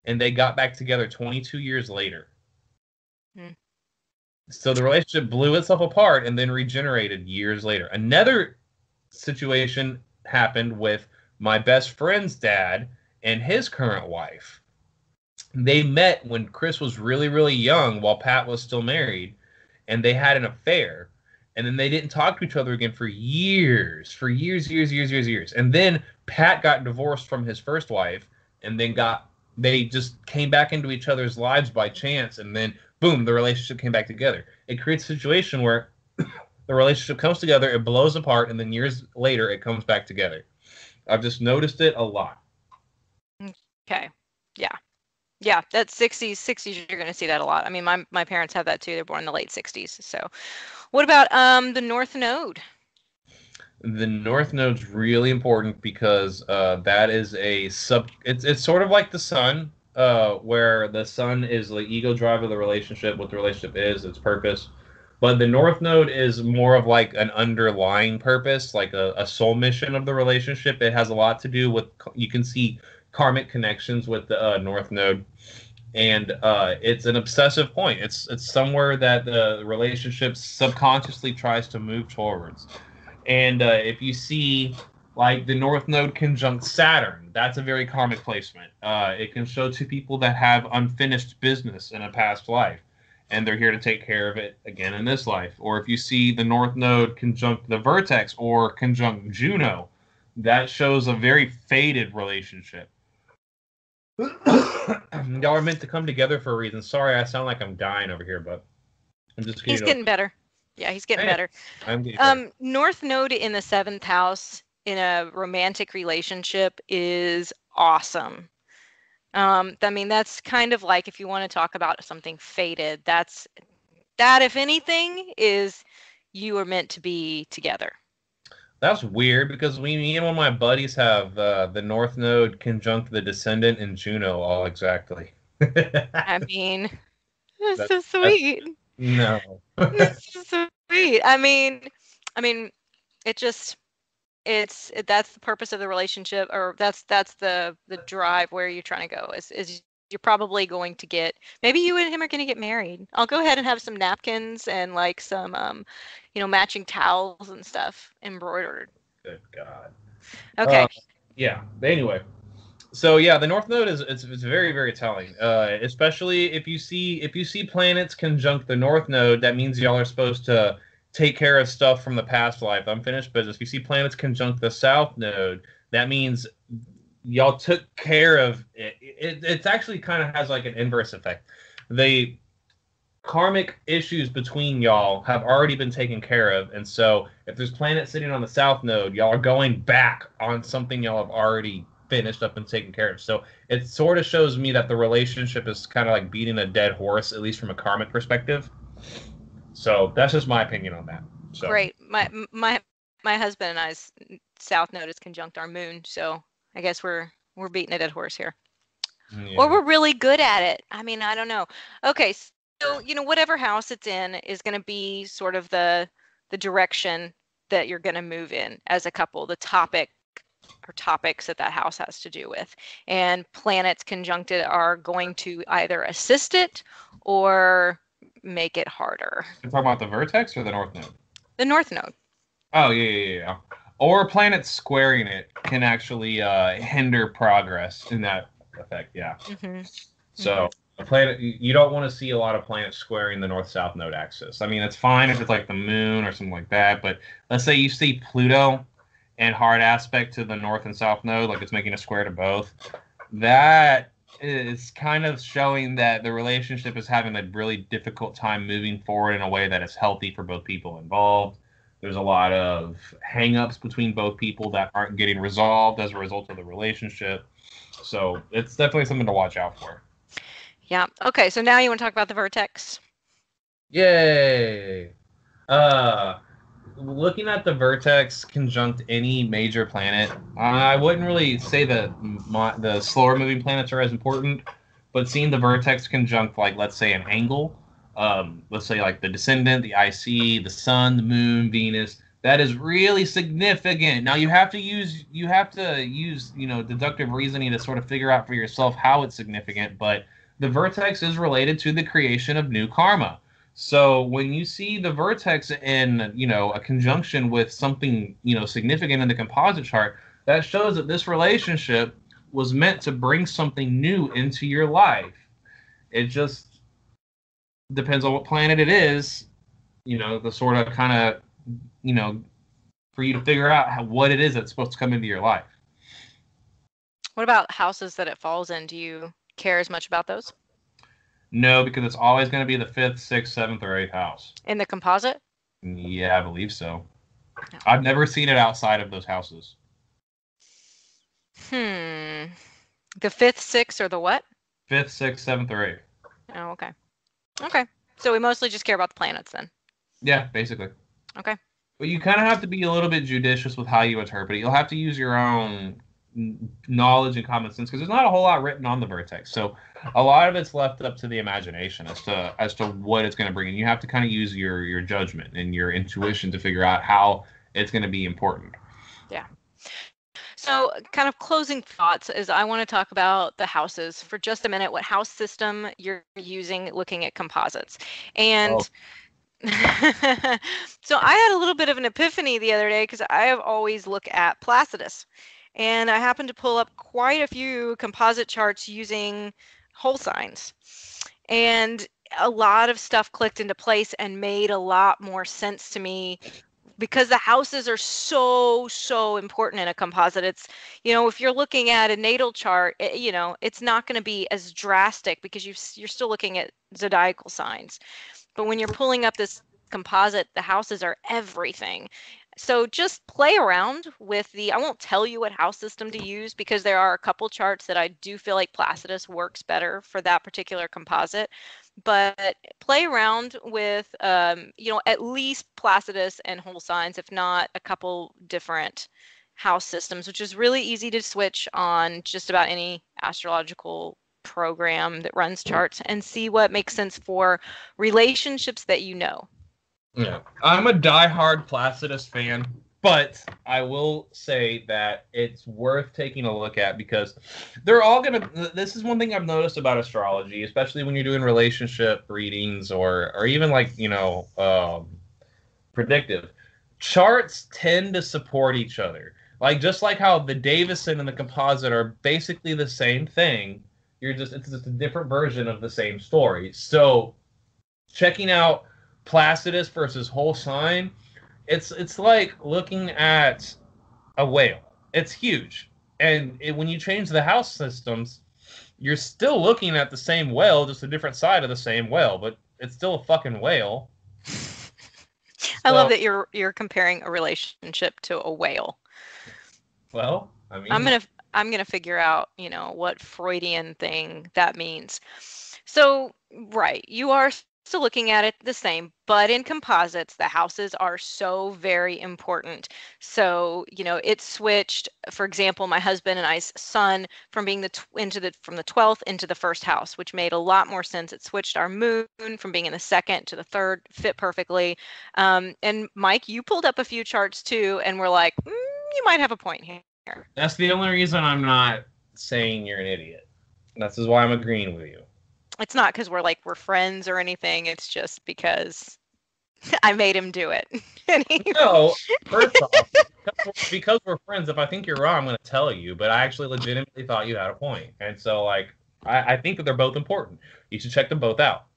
A: and they got back together 22 years later. So the relationship blew itself apart and then regenerated years later. Another situation happened with my best friend's dad and his current wife. They met when Chris was really, really young while Pat was still married, and they had an affair. And then they didn't talk to each other again for years. And then Pat got divorced from his first wife, and then they just came back into each other's lives by chance, and then boom, the relationship came back together. It creates a situation where the relationship comes together, it blows apart, and then years later it comes back together. I've just noticed it a lot.
B: Okay. Yeah, that's 60s. You're going to see that a lot. I mean, my parents have that too. They're born in the late 60s. So what about the North Node?
A: The North Node's really important because that is it's sort of like the sun, where the sun is the ego drive of the relationship, what the relationship is, its purpose. But the North Node is more of like an underlying purpose, like a soul mission of the relationship. It has a lot to do with, you can see karmic connections with the North Node, and it's an obsessive point. It's somewhere that the relationship subconsciously tries to move towards. And if you see like the North Node conjunct Saturn, that's a very karmic placement. It can show to people that have unfinished business in a past life, and they're here to take care of it again in this life. Or if you see the North Node conjunct the Vertex or conjunct Juno, that shows a very faded relationship. Y'all are meant to come together for a reason. Sorry, I sound like I'm dying over here, but I'm just kidding.
B: He's getting better. Yeah, he's getting better. I'm getting better. North Node in the 7th house in a romantic relationship is awesome. I mean, that's kind of like, if you want to talk about something faded, that, if anything, is you are meant to be together.
A: That's weird, because me and one of my buddies have the North Node conjunct the Descendant and Juno all exactly.
B: I mean, that's so sweet.
A: No.
B: That's so sweet. I mean, it just, that's the purpose of the relationship, or that's the drive where you're trying to go, is you're probably going to get, maybe you and him are going to get married. I'll go ahead and have some napkins and like some matching towels and stuff embroidered.
A: Good God.
B: Okay.
A: Yeah. Anyway, so yeah, the North Node it's very, very telling. Especially if you see planets conjunct the North Node, that means y'all are supposed to take care of stuff from the past life, unfinished business. If you see planets conjunct the South Node, that means y'all took care of it. It's actually kind of has like an inverse effect. The karmic issues between y'all have already been taken care of, and so if there's planets sitting on the South Node, y'all are going back on something y'all have already finished up and taken care of. So it sort of shows me that the relationship is kind of like beating a dead horse, at least from a karmic perspective. So that's just my opinion on that. So.
B: Great. My husband and I's south node is conjunct our moon, so I guess we're beating a dead horse here.
A: Yeah.
B: Or we're really good at it. I mean, I don't know. Okay, so whatever house it's in is going to be sort of the direction that you're going to move in as a couple, the topic or topics that house has to do with. And planets conjuncted are going to either assist it or make it harder.
A: You're talking about the vertex or the north node?
B: The north node.
A: Oh, yeah. Or planets squaring it can actually hinder progress in that effect, yeah.
B: Mm-hmm.
A: So a planet, you don't want to see a lot of planets squaring the north-south node axis. I mean, it's fine if it's like the moon or something like that, but let's say you see Pluto in hard aspect to the north and south node, like it's making a square to both. That is kind of showing that the relationship is having a really difficult time moving forward in a way that is healthy for both people involved. There's a lot of hang-ups between both people that aren't getting resolved as a result of the relationship. So it's definitely something to watch out for.
B: Yeah. Okay, so now you want to talk about the vertex?
A: Yay! Looking at the vertex conjunct any major planet, I wouldn't really say that the slower moving planets are as important, but seeing the vertex conjunct, like, let's say, an angle, let's say like the descendant, the IC, the sun, the moon, Venus, that is really significant. Now you have to use deductive reasoning to sort of figure out for yourself how it's significant, but the vertex is related to the creation of new karma. So when you see the vertex in, a conjunction with something, significant in the composite chart, that shows that this relationship was meant to bring something new into your life. It just depends on what planet it is, the sort of kind of, for you to figure out what it is that's supposed to come into your life.
B: What about houses that it falls in? Do you care as much about those?
A: No, because it's always going to be the 5th, 6th, 7th, or 8th house.
B: In the composite?
A: Yeah, I believe so. No. I've never seen it outside of those houses.
B: The 5th, 6th, or the what?
A: 5th, 6th, 7th, or 8th.
B: Oh, okay. Okay. So we mostly just care about the planets then?
A: Yeah, basically.
B: Okay.
A: But you kind of have to be a little bit judicious with how you interpret it. You'll have to use your own knowledge and common sense because there's not a whole lot written on the vertex. So a lot of it's left up to the imagination as to what it's going to bring. And you have to kind of use your judgment and your intuition to figure out how it's going to be important.
B: Yeah. So kind of closing thoughts is I want to talk about the houses for just a minute, what house system you're using looking at composites. And so I had a little bit of an epiphany the other day because I have always looked at Placidus. And I happened to pull up quite a few composite charts using whole signs. And a lot of stuff clicked into place and made a lot more sense to me because the houses are so important in a composite. It's, if you're looking at a natal chart, it's not going to be as drastic because you're still looking at zodiacal signs. But when you're pulling up this composite, the houses are everything. So just play around with I won't tell you what house system to use because there are a couple charts that I do feel like Placidus works better for that particular composite. But play around with, at least Placidus and whole signs, if not a couple different house systems, which is really easy to switch on just about any astrological program that runs charts and see what makes sense for relationships that you know.
A: Yeah, I'm a diehard Placidus fan, but I will say that it's worth taking a look at because they're all this is one thing I've noticed about astrology, especially when you're doing relationship readings or even like, predictive. Charts tend to support each other. Like, just like how the Davison and the composite are basically the same thing, it's just a different version of the same story. So checking out Placidus versus whole sign, it's like looking at a whale. It's huge. And when you change the house systems, you're still looking at the same whale, just a different side of the same whale, but it's still a fucking whale.
B: I love that you're comparing a relationship to a whale.
A: Well, I mean,
B: I'm going to figure out, what Freudian thing that means. So, right, you are still looking at it the same, but in composites, the houses are so very important. So, it switched, for example, my husband and I's sun from being from the 12th into the first house, which made a lot more sense. It switched our moon from being in the second to the third, fit perfectly. And Mike, you pulled up a few charts too, and we're like, you might have a point here.
A: That's the only reason I'm not saying you're an idiot. That's why I'm agreeing with you.
B: It's not because we're friends or anything. It's just because I made him do it.
A: No, first off, because we're friends, if I think you're wrong, I'm going to tell you. But I actually legitimately thought you had a point. And so, I think that they're both important. You should check them both out.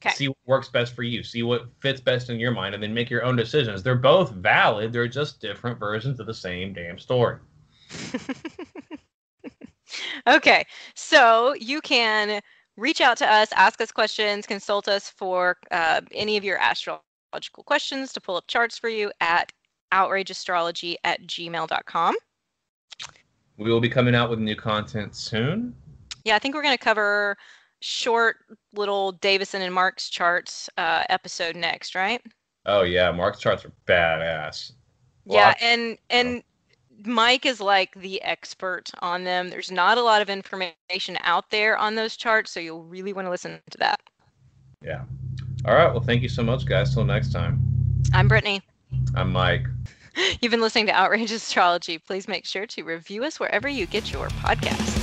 A: Okay. See what works best for you. See what fits best in your mind, and then make your own decisions. They're both valid. They're just different versions of the same damn story.
B: Okay, so you can reach out to us, ask us questions, consult us for any of your astrological questions to pull up charts for you at outrageastrology@gmail.com.
A: We will be coming out with new content soon.
B: Yeah, I think we're going to cover short little Davison and Mark's charts episode next, right?
A: Oh, yeah. Mark's charts are badass.
B: Yeah, and Mike is like the expert on them. There's not a lot of information out there on those charts, so you'll really want to listen to that.
A: Yeah. All right. Well, thank you so much, guys. Till next time.
B: I'm Brittany.
A: I'm Mike.
B: You've been listening to Outrage Astrology. Please make sure to review us wherever you get your podcasts.